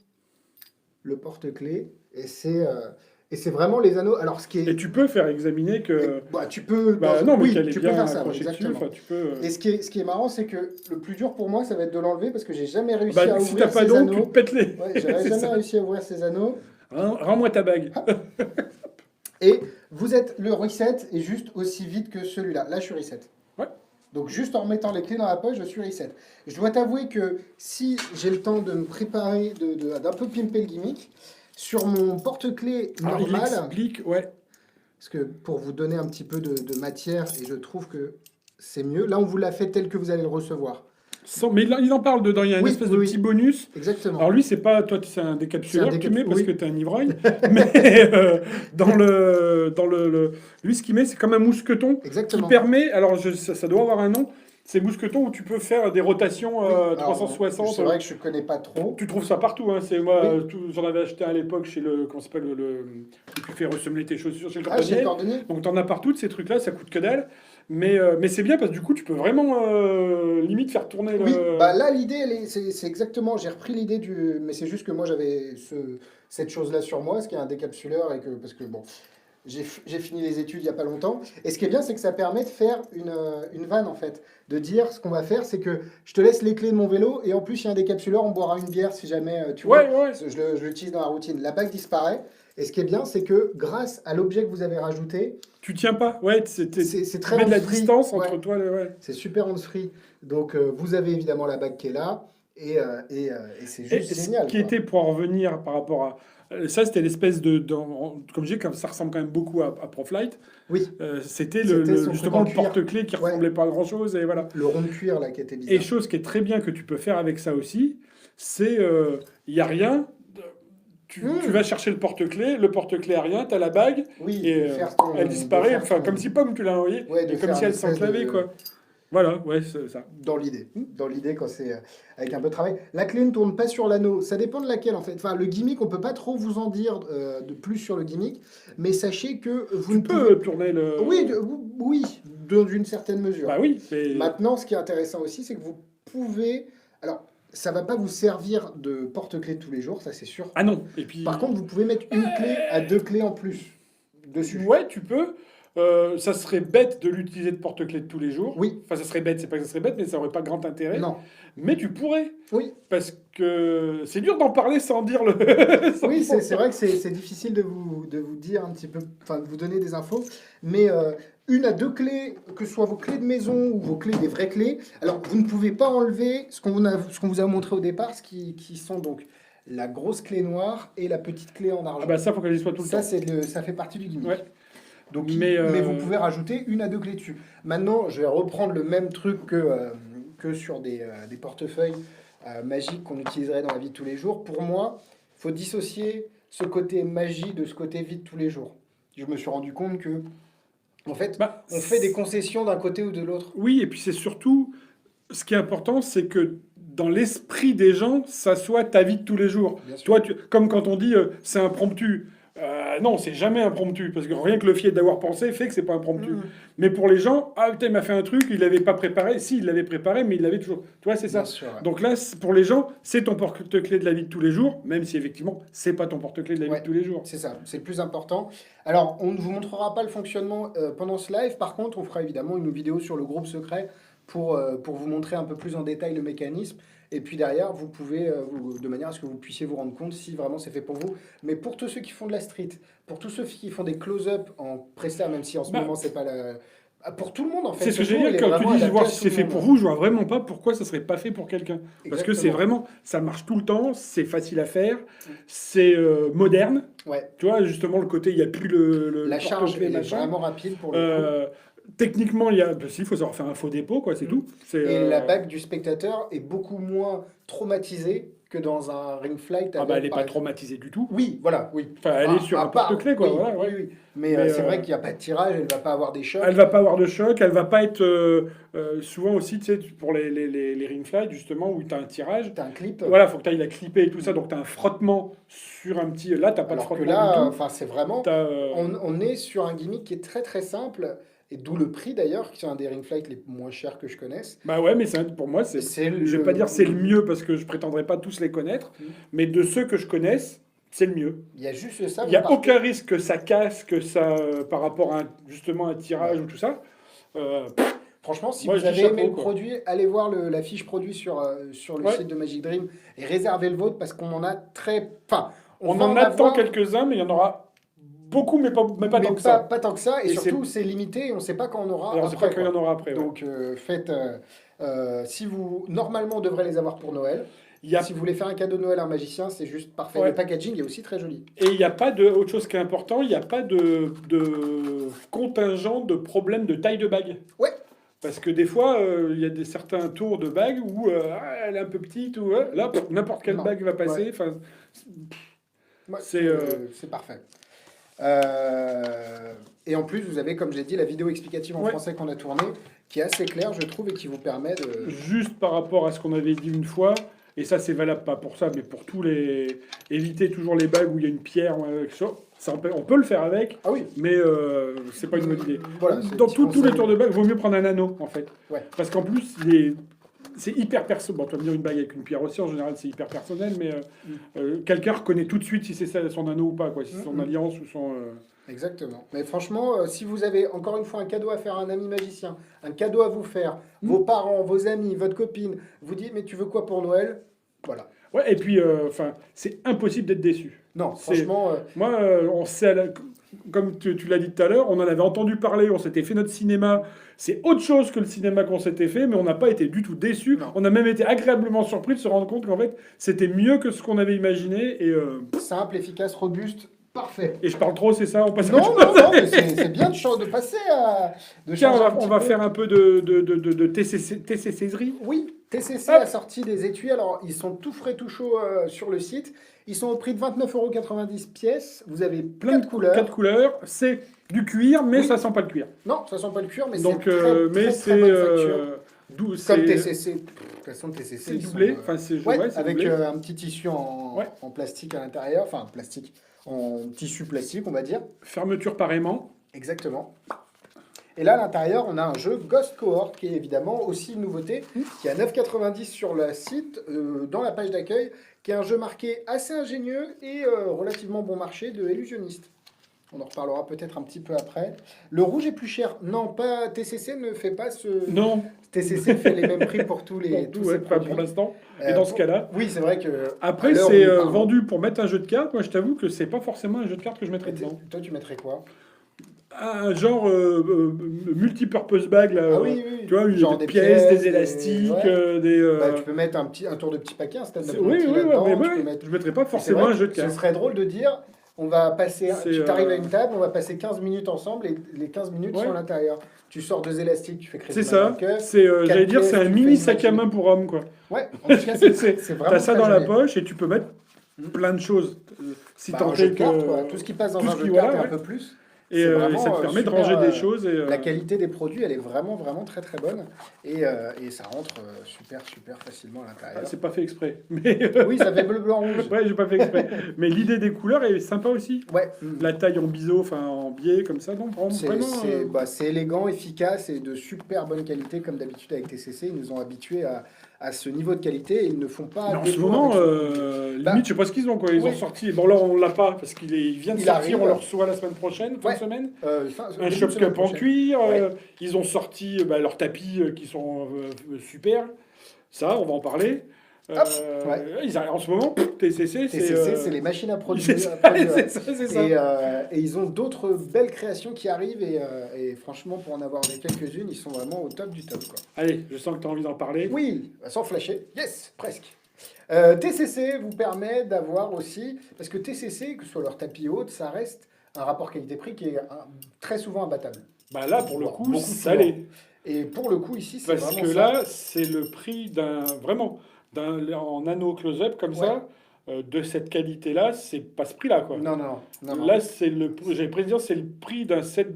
le porte-clés. Et c'est vraiment les anneaux. Alors, ce qui est... Et tu peux faire examiner que. Bah, tu peux... Bah, dans- non, mais oui, qu'elle est tu peux bien faire ça, accrochée dessus. exactement. Enfin, tu peux. Et ce qui est marrant, c'est que le plus dur pour moi, ça va être de l'enlever parce que j'ai jamais réussi Bah, à si ouvrir t'as pas ces d'ongles, tu anneaux. te pètes les. Ouais, j'aurais C'est jamais ça. réussi à ouvrir ces anneaux. Rends-moi ta bague. Et vous êtes le reset est juste aussi vite que celui-là. Là, je suis reset. Ouais. Donc juste en remettant les clés dans la poche, je suis reset. Je dois t'avouer que si j'ai le temps de me préparer, d'un peu pimper le gimmick, sur mon porte-clés Alors, il normal, explique, ouais. parce que pour vous donner un petit peu de matière, et je trouve que c'est mieux, là on vous l'a fait tel que vous allez le recevoir. Mais il en parle dedans, il y a une Oui, espèce oui, de oui. petit bonus. Exactement. Alors lui, c'est pas, toi, c'est un décapsuleur C'est un que tu mets parce oui. que t'es un ivrogne. Mais lui, ce qu'il met, c'est comme un mousqueton qui Exactement. permet, alors ça doit avoir un nom, c'est mousqueton où tu peux faire des rotations Alors, 360. C'est vrai que je connais pas trop. Tu trouves ça partout, hein. C'est moi, Oui. j'en avais acheté à l'époque chez comment ça s'appelle où tu fais ressemeler tes chaussures chez le Ah, j'ai cordonnier. le cordonnier. Donc t'en as partout de ces trucs-là, ça coûte que dalle. Mais c'est bien parce que du coup, tu peux vraiment limite faire tourner Oui, le. bah là l'idée, c'est exactement, j'ai repris l'idée du... Mais c'est juste que moi j'avais cette chose-là sur moi, ce qui est un décapsuleur, et que, parce que bon, j'ai fini les études il n'y a pas longtemps. Et ce qui est bien, c'est que ça permet de faire une vanne en fait. De dire, ce qu'on va faire, c'est que je te laisse les clés de mon vélo, et en plus il y a un décapsuleur, on boira une bière si jamais, tu vois. Ouais. Je l'utilise dans la routine. La bague disparaît. Et ce qui est bien, c'est que grâce à l'objet que vous avez rajouté, Tu tiens pas. Ouais, c'est tu très mets de la hands-free. distance Ouais, entre toi. Ouais. c'est super hands-free. Donc, vous avez évidemment la bague qui est là. Et c'est juste Et ce génial, qui quoi. était pour en revenir par rapport à. Ça, c'était l'espèce de. Comme je dis, comme ça ressemble quand même beaucoup à ProFlight. Oui, C'était c'était son truc justement en le cuir. porte-clés qui Ouais, ressemblait pas à grand-chose. Et voilà. le rond de cuir, là, qui était Et bizarre. chose qui est très bien que tu peux faire avec ça aussi, c'est. Il n'y a rien. Tu vas Hmm. chercher le porte-clés a rien, tu as la bague, Oui, et elle de disparaît, faire enfin, ton... comme si pomme tu l'as envoyée, Ouais, de et comme faire si une elle espèce s'enclavait, de... quoi. Voilà, ouais, c'est ça. Dans l'idée, quand c'est avec un peu de travail. La clé ne tourne pas sur l'anneau. Ça dépend de laquelle, en fait. Enfin, le gimmick, on peut pas trop vous en dire de plus sur le gimmick, mais sachez que vous Tu ne pouvez... peux tourner Oui, le. oui, d'une certaine mesure. Bah oui, mais. Maintenant, ce qui est intéressant aussi, c'est que vous pouvez... Alors, ça va pas vous servir de porte-clés de tous les jours, ça c'est sûr. Ah non, et Par puis. contre, vous pouvez mettre une clé à deux clés en plus dessus. Ouais, tu peux. Ça serait bête de l'utiliser de porte-clés de tous les jours. Oui, Enfin, ça serait bête, c'est pas que ça serait bête, mais ça aurait pas grand intérêt. non, Mais tu pourrais, oui. parce que c'est dur d'en parler sans dire le. sans- Oui, c'est vrai que c'est difficile de vous dire un petit peu, enfin de vous donner des infos, mais une à deux clés, que ce soit vos clés de maison ou vos clés, des vraies clés, alors vous ne pouvez pas enlever ce qu'on vous a montré au départ, qui sont donc la grosse clé noire et la petite clé en Ah argent. bah ça, faut qu'elle y soit tout le Ça, temps. ça fait partie du gimmick. Ouais. Donc, Mais, mais vous pouvez rajouter une à deux clés dessus. Maintenant, je vais reprendre le même truc que sur des portefeuilles magiques qu'on utiliserait dans la vie de tous les jours. Pour moi, il faut dissocier ce côté magie de ce côté vie de tous les jours. Je me suis rendu compte que, en fait, Bah, on fait des concessions d'un côté ou de l'autre. oui, et puis c'est surtout, ce qui est important, c'est que dans l'esprit des gens, ça soit ta vie de tous les jours. Bien sûr. Toi, comme quand on dit c'est impromptu. Non, c'est jamais impromptu, parce que rien que le fait d'avoir pensé fait que c'est pas impromptu. Mmh, Mais pour les gens, ah putain, il m'a fait un truc, il l'avait pas préparé. Si, il l'avait préparé, mais il l'avait toujours. Tu vois, c'est bien ça. sûr. Ouais. Donc là, pour les gens, c'est ton porte-clés de la vie de tous les jours, même si effectivement, c'est pas ton porte-clés de la vie Ouais. de tous les jours. C'est ça, c'est le plus important. Alors, on ne vous montrera pas le fonctionnement pendant ce live. Par contre, on fera évidemment une vidéo sur le groupe secret pour vous montrer un peu plus en détail le mécanisme. Et puis derrière, vous pouvez, de manière à ce que vous puissiez vous rendre compte si vraiment c'est fait pour vous. Mais pour tous ceux qui font de la street, pour tous ceux qui font des close-up en presta, même si en ce Bah, moment c'est pas la... Pour tout le monde en fait. c'est ce que Ce j'ai tour, dit il est quand tu vraiment dis adapté voir à si tout c'est le fait monde. pour vous, je vois vraiment pas pourquoi ça serait pas fait pour quelqu'un. Parce que c'est Exactement. vraiment, ça marche tout le temps, c'est facile à faire, c'est moderne. Ouais. Tu vois, justement, le côté, il n'y a plus La le charge porte-clés, est machin. vraiment rapide pour le coup. Techniquement, il y a, bah, si, il faut savoir faire un faux dépôt, quoi, c'est tout. C'est, Et la bague du spectateur est beaucoup moins traumatisée que dans un ring flight ah bah, elle avec, n'est par pas exemple... traumatisée du tout. Oui, voilà, oui. Enfin, elle est sur À un porte-clés, quoi. oui, Voilà, oui, ouais. oui. Mais, Mais c'est vrai qu'il n'y a pas de tirage, elle ne va pas avoir des chocs. elle va pas avoir de choc, elle va pas être souvent aussi, tu sais, pour les ring flights, justement, où tu as un tirage. Tu as un clip. Voilà, faut que tu ailles la clipper et tout ça, donc tu as un frottement sur un petit. Là, tu pas de Alors que frottement là, du tout. enfin, c'est vraiment... T'as, On est sur un gimmick qui est très très simple, et d'où le prix d'ailleurs, qui est un des ring flights les moins chers que je connaisse. bah ouais, mais pour moi, C'est je vais pas dire c'est le mieux parce que je prétendrai pas tous les connaître, mais de ceux que je connaisse, c'est le mieux. Il y a juste ça. Il n'y mais a par aucun risque que ça casse, que ça, par rapport à justement un tirage Ouais. ou tout ça. Franchement, si Moi, vous je dis avez aimé chapeau, le quoi. produit, allez voir la fiche produit sur le Ouais. site de Magic Dream et réservez le vôtre parce qu'on en a très... Enfin, On va en attend avoir, quelques-uns, mais il y en aura beaucoup, mais pas tant que ça. pas tant que ça. Et Et surtout, c'est limité et on ne sait pas quand on aura Alors, on sait après. pas quand il y en Quoi. aura après. Ouais. Donc, faites... si vous... Normalement, on devrait les avoir pour Noël. Il y a Si vous voulez faire un cadeau de Noël à un magicien, c'est juste parfait. Ouais. Le packaging est aussi très joli. Et il n'y a pas de, autre chose qui est important, il n'y a pas de contingent de problème de taille de bague. Ouais. Parce que des fois, il y a certains tours de bague où elle est un peu petite, ou là, n'importe quelle Non. bague va passer. Ouais. Enfin, Ouais, c'est c'est parfait. Et en plus, vous avez, comme j'ai dit, la vidéo explicative en Ouais. français qu'on a tournée, qui est assez claire, je trouve, et qui vous permet de... juste par rapport à ce qu'on avait dit une fois, et ça c'est valable pas pour ça, mais pour tous les... Éviter toujours les bagues où il y a une pierre ou quelque chose. Ça, on peut le faire avec, Ah oui, mais c'est pas une bonne idée. voilà. c'est Dans petit tous les conseil. tours de bague, il vaut mieux prendre un anneau, en fait. Ouais. Parce qu'en plus, c'est hyper personnel. Bon, tu vas me dire une bague avec une pierre aussi, en général, c'est hyper personnel, mais quelqu'un reconnaît tout de suite si c'est son anneau ou pas, quoi, si c'est son alliance ou son... Exactement. Mais franchement, si vous avez encore une fois un cadeau à faire à un ami magicien, un cadeau à vous faire, vos parents, vos amis, votre copine, vous dites, mais tu veux quoi pour Noël? Voilà. Ouais, et puis, enfin, c'est impossible d'être déçu. Non, C'est- franchement, Moi, on sait, comme tu l'as dit tout à l'heure, on en avait entendu parler, on s'était fait notre cinéma. C'est autre chose que le cinéma qu'on s'était fait, mais on n'a pas été du tout déçus. non. On a même été agréablement surpris de se rendre compte qu'en fait, c'était mieux que ce qu'on avait imaginé. Simple, efficace, robuste, parfait. Et je parle trop, c'est ça? On passe à Non, autre chose. non, non, mais c'est bien de passer à... De Tiens, changer un on petit va peu. faire un peu de TCC-serie. Oui, TCC Hop. a sorti des étuis. Alors, ils sont tout frais, tout chauds sur le site. Ils sont au prix de 29,90 € pièce. Vous avez plein de couleurs. 4 couleurs. C'est du cuir, mais Oui. ça sent pas le cuir. Non, ça sent pas le cuir, mais Donc, c'est très, mais très, c'est très bonne facture. Comme Comme TCC. De toute façon, TCC, c'est ils doublé. sont, Enfin, c'est ouais, ouais, c'est avec doublé. un petit tissu Ouais. en plastique à l'intérieur. Enfin, plastique. En tissu plastique, on va dire. Fermeture par aimant. Exactement. Et là, à l'intérieur, on a un jeu Ghost Cohort, qui est évidemment aussi une nouveauté, qui est à 9,90 € sur le site, dans la page d'accueil, qui est un jeu marqué assez ingénieux et relativement bon marché de Illusionniste. On en reparlera peut-être un petit peu après. Le rouge est plus cher. Non, pas TCC ne fait pas ce... Non, TCC fait les mêmes prix pour tous tout, ces ouais, pas produits. pour l'instant. Et dans ce cas-là. Oui, c'est vrai que... Après, à l'heure c'est où nous parlons- vendu pour mettre un jeu de cartes. Moi, je t'avoue que c'est pas forcément un jeu de cartes que je mettrais dedans. Toi, tu mettrais quoi? Un genre multipurpose bag, là. Ah oui, oui. Tu vois, Genre des des pièces, pièces, des élastiques, ouais. des. Bah, tu peux mettre un tour de petit paquet, un stand-up Oui, monkey oui, là-dedans, mais tu ouais, peux mettre... je mettrais pas C'est forcément vrai un jeu de que ce cartes. serait drôle de dire, on va passer, C'est, tu t'arrives à une table, on va passer 15 minutes ensemble et les 15 minutes Ouais. sont à l'intérieur. Tu sors deux élastiques, tu fais C'est Crazy ça. Banker. C'est, quatre j'allais dire, pièces, c'est un tu mini fais sac à imaginer. main pour homme, quoi. Ouais, en tout cas, c'est vraiment T'as ça très dans la joli. poche et tu peux mettre Mm. plein de choses. Si Bah, tant un jeu est de cartes, que. quoi. Tout ce qui passe dans tout un ce jeu qui- de cartes voilà, et un ouais. peu plus. Et, C'est vraiment, ça te permet de super, ranger des choses. Et, la qualité des produits, elle est vraiment, vraiment très, très bonne. Et ça rentre super, super facilement à l'intérieur. c'est pas fait exprès. Mais Oui, ça fait bleu, blanc, rouge. ouais, j'ai pas fait exprès. Mais l'idée des couleurs est sympa aussi. Ouais. La taille en biseau, enfin en biais comme ça, non, vraiment. C'est élégant, efficace et de super bonne qualité, comme d'habitude avec TCC. Ils nous ont habitués à ce niveau de qualité et ils ne font pas Mais en ce défaut moment, avec ce- limite, je sais pas ce qu'ils ont, quoi. Ils oui. ont sorti. Bon, là, on l'a pas parce il vient de Il sortir. arrive. On le reçoit la semaine prochaine, fin Ouais. de semaine. Un début de shop semaine cup en prochaine. cuir. Ouais. Ils ont sorti leurs tapis qui sont super. Ça, on va en parler. Hop, ouais. Ils arrivent en ce moment. TCC, TCC, c'est les machines à produire. c'est ça, à produire. c'est ça, c'est ça. Et ils ont d'autres belles créations qui arrivent et franchement, pour en avoir des quelques-unes, ils sont vraiment au top du top, quoi. Allez, je sens que tu as envie d'en parler. Oui, sans flasher. Yes, presque. TCC vous permet d'avoir aussi, parce que TCC, que ce soit leur tapis haute, ça reste un rapport qualité-prix qui est très souvent imbattable. Bah là, pour le Voire coup, beaucoup ça souvent. l'est. Et pour le coup, ici, c'est Parce vraiment que ça. là, c'est le prix en anneau close-up comme ça, de cette qualité-là, c'est pas ce prix-là, quoi. Non, non, non, non. Là, j'avais prévu de dire, c'est le prix d'un set,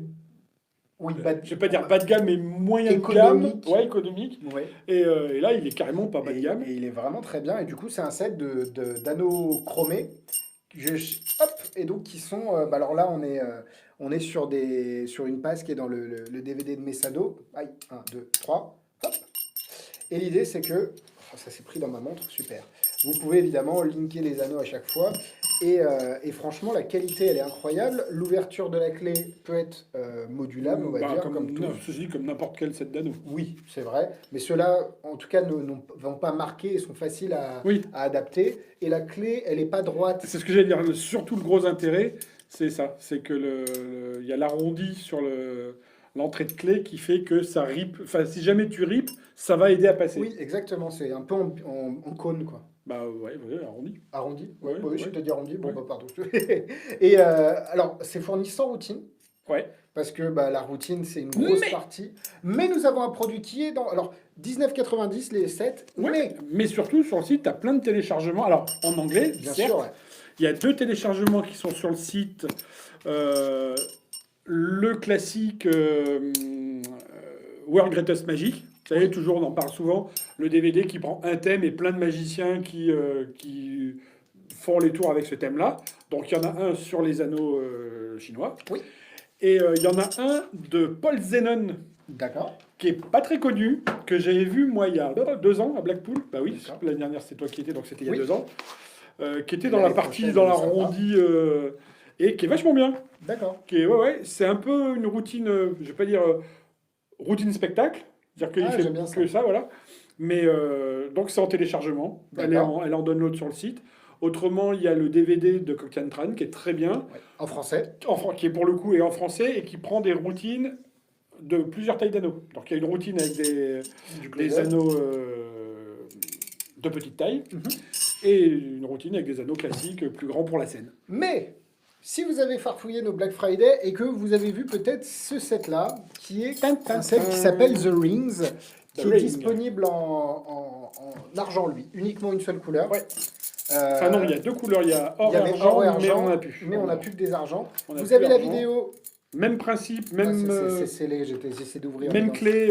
Oui, je vais pas dire bas de gamme, mais moyen de Économique. gamme. Ouais, économique. Ouais. Et là, il est carrément pas bas de gamme. Et il est vraiment très bien. Et du coup, c'est un set d'anneaux chromés. Hop, et donc qui sont. Alors là, on est sur une passe qui est dans le DVD de Messado. Aïe, 1, 2, 3. Hop. Et l'idée, c'est que. Oh, ça s'est pris dans ma montre, super. Vous pouvez évidemment linker les anneaux à chaque fois. Et franchement, la qualité, elle est incroyable. L'ouverture de la clé peut être modulable, on va dire, comme tout. Ceci dit, comme n'importe quel set d'anneaux. Oui, c'est vrai. Mais ceux-là, en tout cas, ne vont pas marquer et sont faciles à adapter. Et la clé, elle n'est pas droite. C'est ce que j'allais dire. Surtout le gros intérêt, c'est ça. C'est que il y a l'arrondi sur l'entrée de clé qui fait que ça rip. Enfin, si jamais tu ripes, ça va aider à passer. Oui, exactement. C'est un peu en cône, quoi. Bah ouais, arrondi. Arrondi. Ouais, Oui, je ouais. t'ai dit arrondi. Bon, Ouais. bah, pardon. Et alors, c'est fourni sans routine. Ouais. Parce que la routine, c'est une grosse partie. Mais nous avons un produit qui est dans... Alors, 19,90 les 7. Ouais. Mais surtout, sur le site, tu as plein de téléchargements. Alors, en anglais, Bien certes, sûr, ouais. il y a 2 téléchargements qui sont sur le site. Le classique World Greatest Magic. Vous savez, toujours, on en parle souvent. Le DVD qui prend un thème et plein de magiciens qui font les tours avec ce thème-là. Donc, il y en a un sur les anneaux chinois. Oui. Et il y en a un de Paul Zenon, D'accord. qui est pas très connu, que j'avais vu moi il y a 2 ans à Blackpool. Bah oui, D'accord. l'année dernière c'était toi qui étais, donc c'était il y a Oui. 2 ans. Qui était Et dans la l'année partie, prochaine, dans sympa. l'arrondi, et qui est vachement bien. D'accord. Qui est, ouais, c'est un peu une routine, je vais pas dire routine spectacle, c'est-à-dire qu'il Ah, fait j'aime bien que ça, voilà. Mais donc c'est en téléchargement. D'accord. Elle est en download sur le site. Autrement, il y a le DVD de Coq Tran qui est très bien, Ouais. En français. qui est pour le coup est en français et qui prend des routines de plusieurs tailles d'anneaux. Donc il y a une routine avec Du des close-up. anneaux de petite taille Mhm. et une routine avec des anneaux classiques plus grands pour la scène. Mais si vous avez farfouillé nos Black Friday et que vous avez vu peut-être ce set-là, qui est un set qui s'appelle The Rings, qui The est Ring. disponible en argent, lui, uniquement une seule couleur. Ouais. Euh, Enfin non, il y a deux couleurs, il y a or il y et avait argent, or et mais argent, on n'a plus. mais on n'a plus que des argents. On a Vous plus avez la d'argent. vidéo. Même principe, Ah, même, c'est scellé, j'essaie d'ouvrir. même mais non. clé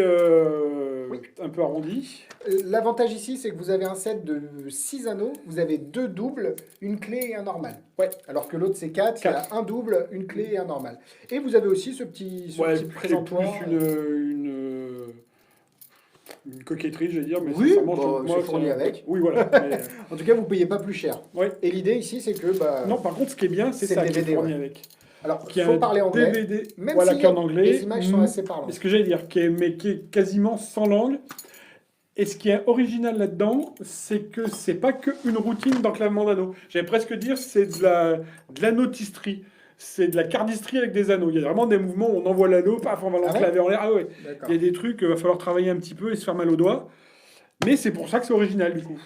Oui. un peu arrondie. L'avantage ici, c'est que vous avez un set de 6 anneaux, vous avez 2 doubles, une clé et un normal. Ouais. Alors que l'autre, c'est 4, il y a un double, une clé et un normal. Et vous avez aussi ce petit Ouais, petit qui est présentoir. plus une coquetterie, je vais dire, mais Oui, sincèrement, bah, je trouve que moi, c'est fourni avec. Oui, voilà. Mais, En tout cas, vous payez pas plus cher. ouais. Et l'idée ici, c'est que... Bah, Non, par contre, ce qui est bien, c'est c'est ça le qui est DVD, fourni ouais. avec. alors, Qui il est faut un parler anglais, DVD, même voilà, si qui est en anglais. les images sont assez Mais parlantes. ce que j'allais dire, mais qui est quasiment sans langue. Et ce qui est original là-dedans, c'est que c'est pas qu'une routine d'enclavement d'anneaux. J'allais presque dire c'est de la notisterie. C'est de la cardistrie avec des anneaux. Il y a vraiment des mouvements où on envoie l'anneau, paf, on va l'enclaver en l'air. Ah ouais. D'accord. Il y a des trucs, il va falloir travailler un petit peu et se faire mal aux doigts. Mais c'est pour ça que c'est original du coup.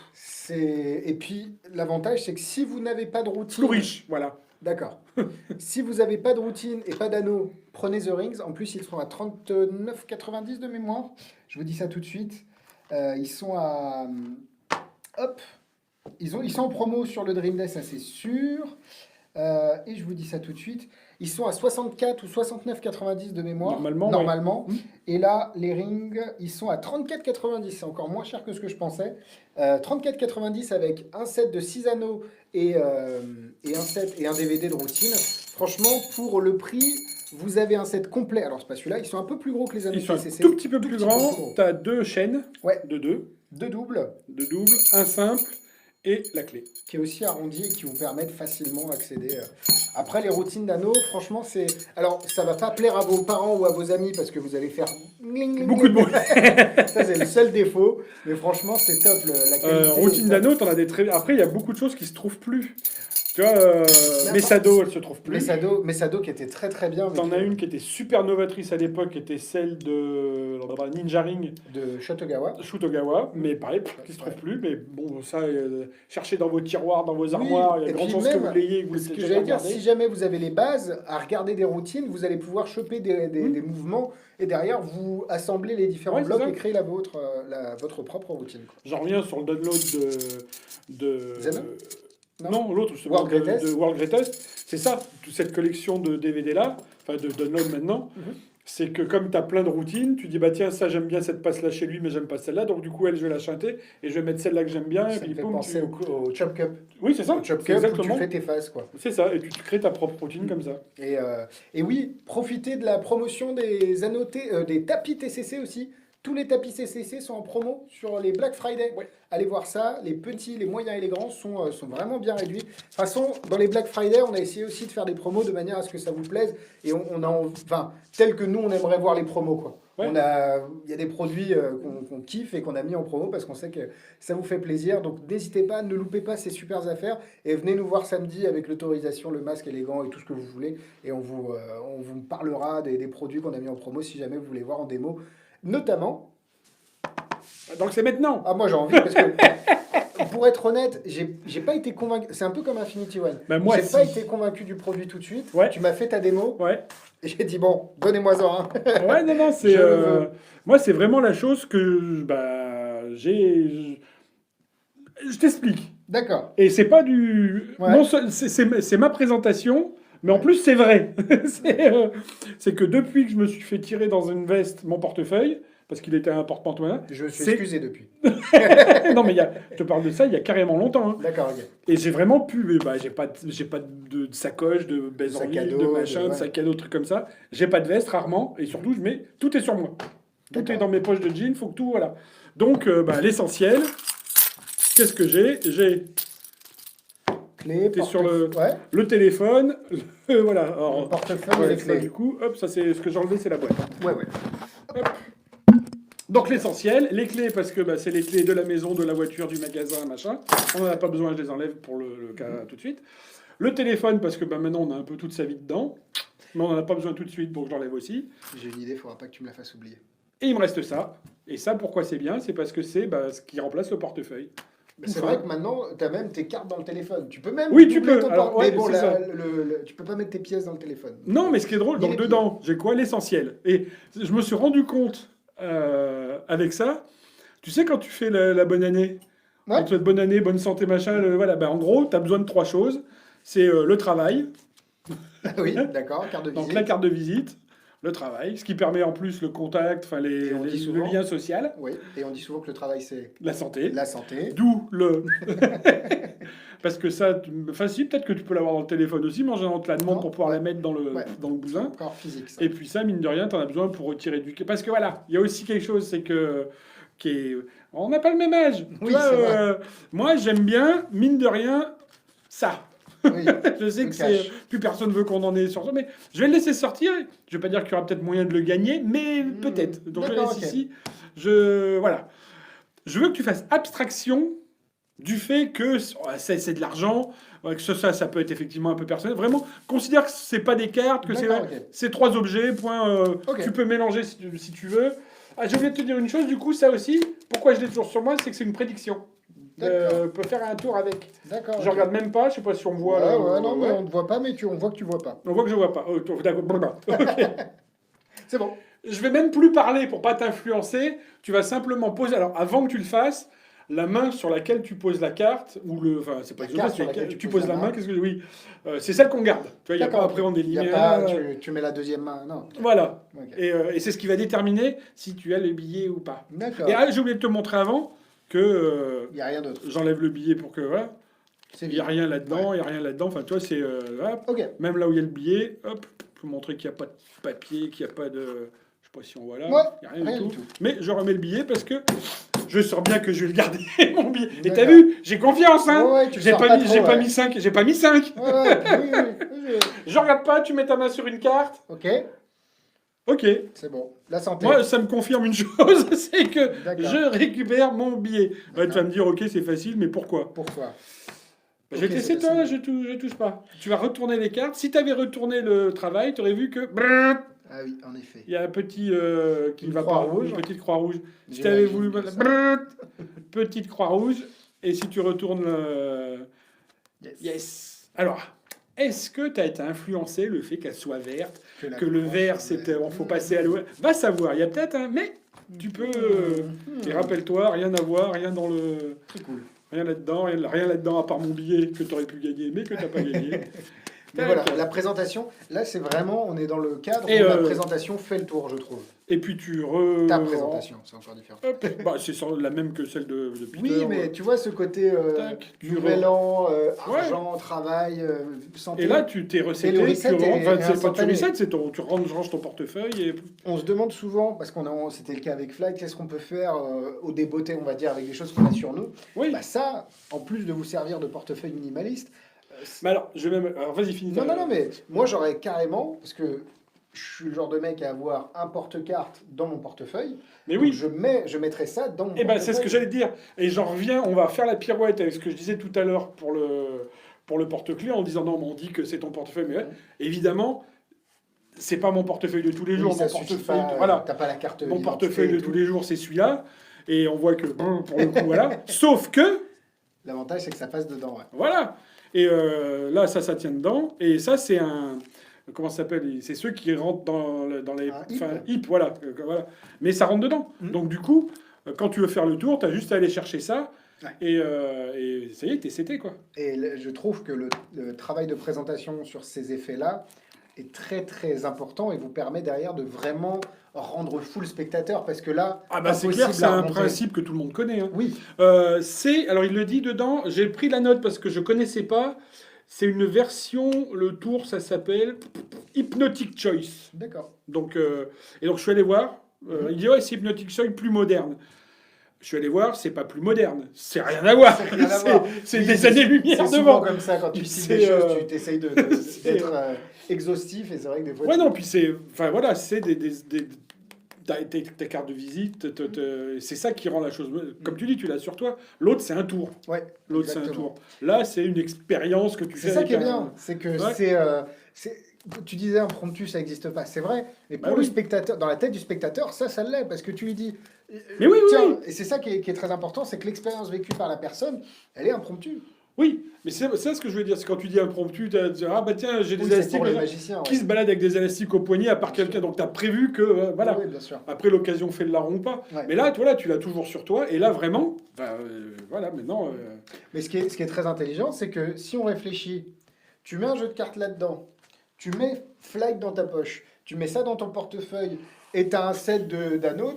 Et puis, l'avantage, c'est que si vous n'avez pas de routine... Plus riche, voilà. D'accord. Si vous n'avez pas de routine et pas d'anneau, prenez The Rings. En plus, ils seront à 39,90 de mémoire. Je vous dis ça tout de suite. Ils sont à... Hop. Ils sont en promo sur le Dream Day, ça c'est sûr. Et je vous dis ça tout de suite. Ils sont à 64 ou 69,90 de mémoire. Normalement, Normalement. ouais. Et là, les rings, ils sont à 34,90. C'est encore moins cher que ce que je pensais. 34,90 avec un set de 6 anneaux et un set et un DVD de routine. Franchement, pour le prix, vous avez un set complet. Alors, c'est pas celui-là. Ils sont un peu plus gros que les anneaux Ils sont un TCC. tout petit peu Tout plus petit peu grands. plus gros. Tu as deux chaînes Ouais. de deux, Deux doubles, de double, un simple et la clé. qui est aussi arrondi et qui vous permettent facilement d'accéder. Après, les routines d'anneaux, franchement, c'est... Alors, ça va pas plaire à vos parents ou à vos amis parce que vous allez faire... gling, gling, Beaucoup de gling. bruit. Ça, c'est le seul défaut. Mais franchement, c'est top. La qualité Routine est top. d'anneau, t'en as des très. Après, il y a beaucoup de choses qui se trouvent plus. Tu vois, Mais Messado, elle se trouve plus. Messado qui était très très bien. mais T'en qui- as une qui était super novatrice à l'époque, qui était celle de Ninja Ring De Shotogawa. Shutogawa, mais pareil, qui se trouve plus. Mais bon, ça, cherchez dans vos tiroirs, dans vos armoires, il y a et de grandes puis chances que même, vous l'ayez, que vous Ce l'ayez que déjà j'allais dire, regardé. si jamais vous avez les bases, à regarder des routines, vous allez pouvoir choper des mouvements et derrière vous assembler les différents Ouais, c'est blocs ça. et créer votre propre routine. Quoi. J'en reviens sur le download de Zena non, l'autre, justement, World Greatest. de World Greatest. C'est ça, toute cette collection de DVD là, enfin de download maintenant. Mhm. C'est que comme tu as plein de routines, tu dis bah tiens, ça j'aime bien cette passe-là chez lui, mais j'aime pas celle-là, donc du coup elle je vais la chanter et je vais mettre celle-là que j'aime bien. Et Ça puis me fait boum, penser au Chop Cup. Oui, c'est ça, Au Chop c'est Cup où tu exactement. fais tes phases. Quoi. C'est ça, et tu te crées ta propre routine comme ça. Et oui, profitez de la promotion des des tapis TCC aussi. Tous les tapis TCC sont en promo sur les Black Friday. Ouais. Allez voir ça. Les petits, les moyens et les grands sont vraiment bien réduits. De toute façon, dans les Black Friday, on a essayé aussi de faire des promos de manière à ce que ça vous plaise. Et enfin, tel que nous, on aimerait voir les promos. Quoi. Ouais. Il y a des produits qu'on kiffe et qu'on a mis en promo parce qu'on sait que ça vous fait plaisir. Donc n'hésitez pas, ne loupez pas ces super affaires. Et venez nous voir samedi avec l'autorisation, le masque et les gants et tout ce que vous voulez. Et on vous parlera des produits qu'on a mis en promo si jamais vous voulez voir en démo. Notamment, Donc c'est maintenant. ah moi j'ai envie parce que pour être honnête, j'ai pas été convaincu. C'est un peu comme Infinity One. Ben, moi, J'ai si. pas été convaincu du produit tout de suite. Ouais. Tu m'as fait ta démo Ouais. et j'ai dit bon, donnez-moi-en un. Ouais, non, c'est. Je le veux. Moi, c'est vraiment la chose que je t'explique. D'accord. Et c'est pas du. Ouais. Non, c'est ma présentation, mais en plus, c'est vrai. C'est que depuis que je me suis fait tirer dans une veste mon portefeuille, parce qu'il était un porte-manteau, Je me suis C'est- excusé depuis. non, mais je te parle de ça il y a carrément longtemps. Hein. D'accord, ok. Et j'ai vraiment pu. Bah, j'ai pas de sacoche, de baise en Sac à ligne, dos, de machin, de- de ouais. sac à dos, trucs comme ça. J'ai pas de veste rarement, et surtout, tout est sur moi. Tout D'accord. est dans mes poches de jean, faut que tout. Voilà. Donc, l'essentiel, qu'est-ce que j'ai? J'ai Clé, T'es sur le- Ouais. le téléphone, voilà. Alors, Le portefeuille et les ça, clés. du coup, hop, ça c'est ce que j'ai enlevé, c'est la boîte. Ouais, ouais. Donc l'essentiel, les clés, parce que c'est les clés de la maison, de la voiture, du magasin, machin. On n'en a pas besoin, je les enlève pour le cas tout de suite. Le téléphone, parce que maintenant on a un peu toute sa vie dedans. Mais on n'en a pas besoin tout de suite, donc je l'enlève aussi. J'ai une idée, il faudra pas que tu me la fasses oublier. Et il me reste ça. Et ça, pourquoi c'est bien? C'est parce que c'est ce qui remplace le portefeuille. C'est vrai que maintenant, tu as même tes cartes dans le téléphone. Tu peux même. Oui, tu doubler peux. ton Alors, mais ouais, bon, c'est ça. tu peux pas mettre tes pièces dans le téléphone. Non, mais ce qui est drôle, Ni donc les dedans, j'ai quoi? L'essentiel. Et je me suis rendu compte avec ça. Tu sais, quand tu fais la bonne année, Ouais. on te souhaite bonne année, bonne santé, machin, voilà, en gros, tu as besoin de 3 choses. C'est le travail, Oui, d'accord, carte de donc visite. la carte de visite, le travail, ce qui permet en plus le contact, enfin Et on dit le souvent- lien social, Oui, et on dit souvent que le travail, c'est la santé. la santé. D'où le. Parce que ça, enfin si, peut-être que tu peux l'avoir dans le téléphone aussi, mais en général, on te la demande Non, pour pouvoir ouais. la mettre dans le Ouais. bousin. Encore physique, ça. Et puis ça, mine de rien, t'en as besoin pour retirer du... Parce que voilà, il y a aussi quelque chose, c'est que... On n'a pas le même âge. Tu Oui, vois, c'est vrai. moi, j'aime bien, mine de rien, ça. Oui. Je sais Le que cash. plus personne veut qu'on en ait sur ça, mais je vais le laisser sortir. Je vais pas dire qu'il y aura peut-être moyen de le gagner, mais peut-être. Donc je le laisse D'accord, ok. ici. Voilà. Je veux que tu fasses abstraction du fait que c'est de l'argent, que ça peut être effectivement un peu personnel. Vraiment, considère que c'est pas des cartes, que D'accord, ok. c'est 3 objets, point. Ok. Tu peux mélanger si tu veux. Ah, j'ai oublié de te dire une chose, du coup, ça aussi, pourquoi je l'ai toujours sur moi, c'est que c'est une prédiction. D'accord. On peut faire un tour avec. D'accord. Je ok. regarde même pas, je sais pas si on voit Ouais, là. ouais, non, mais ouais. on ne voit pas, mais on voit que tu vois pas. On voit que je vois pas. Oh, d'accord. Ok. C'est bon. Je vais même plus parler pour pas t'influencer. Tu vas simplement poser. Alors, avant que tu le fasses, la main sur laquelle tu poses la carte, ou le. Enfin, c'est pas La une carte chose, sur c'est laquelle tu poses la main, main. qu'est-ce que. Oui. C'est celle qu'on garde. Tu vois, il n'y a pas D'accord, après ok. on Il y a élimine. pas, tu mets la deuxième main, non. Voilà. Ok. Et c'est ce qui va déterminer si tu as le billet ou pas. D'accord. Et j'ai oublié de te montrer avant que Il n'y a rien d'autre. j'enlève le billet pour que. Voilà. C'est Il n'y a bien. rien là-dedans, il n'y a rien là-dedans. Enfin, toi, c'est. Hop. Ok. Même là où il y a le billet, hop, je peux montrer qu'il n'y a pas de papier, qu'il n'y a pas de. Je sais pas si on voit là. Ouais, Il n'y a rien, rien du du tout. tout. Mais je remets le billet parce que je sens bien que je vais le garder, mon billet. Et t'as D'accord. vu, j'ai confiance, hein. Ouais, ouais, tu le J'ai sors pas, pas mis, trop, j'ai pas ouais. mis 5. J'ai pas mis 5. Ouais, ouais, oui. Je regarde pas, tu mets ta main sur une carte. Ok, Ok. c'est bon. La santé. Moi, ça me confirme une chose, c'est que D'accord. je récupère mon billet. D'accord. Tu vas me dire, ok, c'est facile, mais pourquoi? Pourquoi? Je vais Ok, te laisser c'est toi, facile. je touche pas. Tu vas retourner les cartes. Si tu avais retourné le travail, tu aurais vu que Ah oui, en effet. il y a un petit qui Une va croix pas, rouge. une petite croix rouge. Si tu avais voulu J'imagine petite croix rouge, et si tu retournes le Yes. yes. Alors, est-ce que tu as été influencé le fait qu'elle soit verte, la que le croix vert soit c'était, verte. faut passer à l'ouest. Va savoir. Il y a peut-être un, mais tu peux. Et rappelle-toi, rien à voir, rien dans le. Très cool. Rien là-dedans, rien là-dedans à part mon billet que tu aurais pu gagner, mais que tu n'as pas gagné. Mais voilà, la présentation, là c'est vraiment, on est dans le cadre Et où la présentation fait le tour, je trouve. Et puis tu Ta présentation, c'est encore différent. Hop, c'est la même que celle de Peter. Oui, mais tu vois ce côté Tac, tu nouvel an, Ouais. argent, travail, santé. Et là, tu t'es reseté, Et le reset tu rentres, est enfin, c'est pas tu instantané. reset, c'est tu ranges ton portefeuille et... On se demande souvent, parce c'était le cas avec Flight, qu'est-ce qu'on peut faire au débeauté, on va dire, avec des choses qu'on a sur nous. Oui. Bah ça, en plus de vous servir de portefeuille minimaliste. Mais alors, je vais même... Alors, vas-y, finis. Non, mais moi j'aurais carrément, parce que je suis le genre de mec à avoir un porte-carte dans mon portefeuille. Mais donc oui. je mettrais ça dans mon Eh portefeuille. ben, c'est ce que j'allais te dire. Et j'en reviens, on va faire la pirouette avec ce que je disais tout à l'heure pour le porte-clés, en disant non, mais on dit que c'est ton portefeuille. Mais ouais, évidemment, c'est pas mon portefeuille de tous les jours. Oui, ça Mon suffit portefeuille, pas, voilà. t'as pas la carte Mon d'identité portefeuille et de tout. tous les jours, c'est celui-là. Et on voit que, pour le coup, voilà. Sauf que, L'avantage c'est que ça passe dedans. Ouais. voilà. Et là, ça tient dedans. Et ça, c'est un... Comment ça s'appelle? C'est ceux qui rentrent dans les... Un Enfin, hip. hip, voilà. Voilà. Mais ça rentre dedans. Mhm. Donc, du coup, quand tu veux faire le tour, tu as juste à aller chercher ça. Ouais. Et ça y est, c'était quoi. Et je trouve que le travail de présentation sur ces effets-là est très très important et vous permet derrière de vraiment rendre fou le spectateur parce que là, Ah bah c'est clair, c'est un principe que tout le monde connaît. Hein. Oui, Alors il le dit dedans, j'ai pris la note parce que je connaissais pas, c'est une version, le tour ça s'appelle Hypnotic Choice. d'accord. Donc, et donc je suis allé voir, il dit ouais c'est Hypnotic Choice plus moderne. Je suis allé voir, c'est pas plus moderne, c'est rien à voir. C'est rien à voir. C'est Oui, des années-lumière C'est souvent devant. comme ça quand tu cites C'est, des choses, tu t'essayes c'est, d'être exhaustif et c'est vrai que des fois. Ouais non, puis c'est, enfin voilà, c'est des ta carte de visite, c'est ça qui rend la chose. Comme tu dis, tu l'as sur toi. L'autre, c'est un tour. Ouais, L'autre, c'est un exactement. tour. Là, c'est une expérience que tu fais. C'est ça avec qui est un- bien, c'est que Ouais. c'est- tu disais impromptu, ça n'existe pas, c'est vrai, mais Bah pour le oui. spectateur, dans la tête du spectateur, ça l'est, parce que tu lui dis, Mais oui, oui, tiens, oui. et c'est ça qui est très important, c'est que l'expérience vécue par la personne, elle est impromptue. Oui, mais c'est ça ce que je veux dire. C'est quand tu dis impromptu, tu dis, ah bah tiens, j'ai des Oui, c'est élastiques. pour les machin. magiciens, Qui ouais. se balade avec des élastiques au poignet à part Bien quelqu'un. sûr. Donc tu as prévu que. Voilà. Oui, bien sûr. Après, l'occasion fait le larron ou pas. Ouais. Mais là, toi, là, tu l'as toujours sur toi. Et là, vraiment, voilà, maintenant. Mais ce qui est très intelligent, c'est que si on réfléchit, tu mets un jeu de cartes là-dedans, tu mets Flight dans ta poche, tu mets ça dans ton portefeuille, et tu as un set d'anneaux,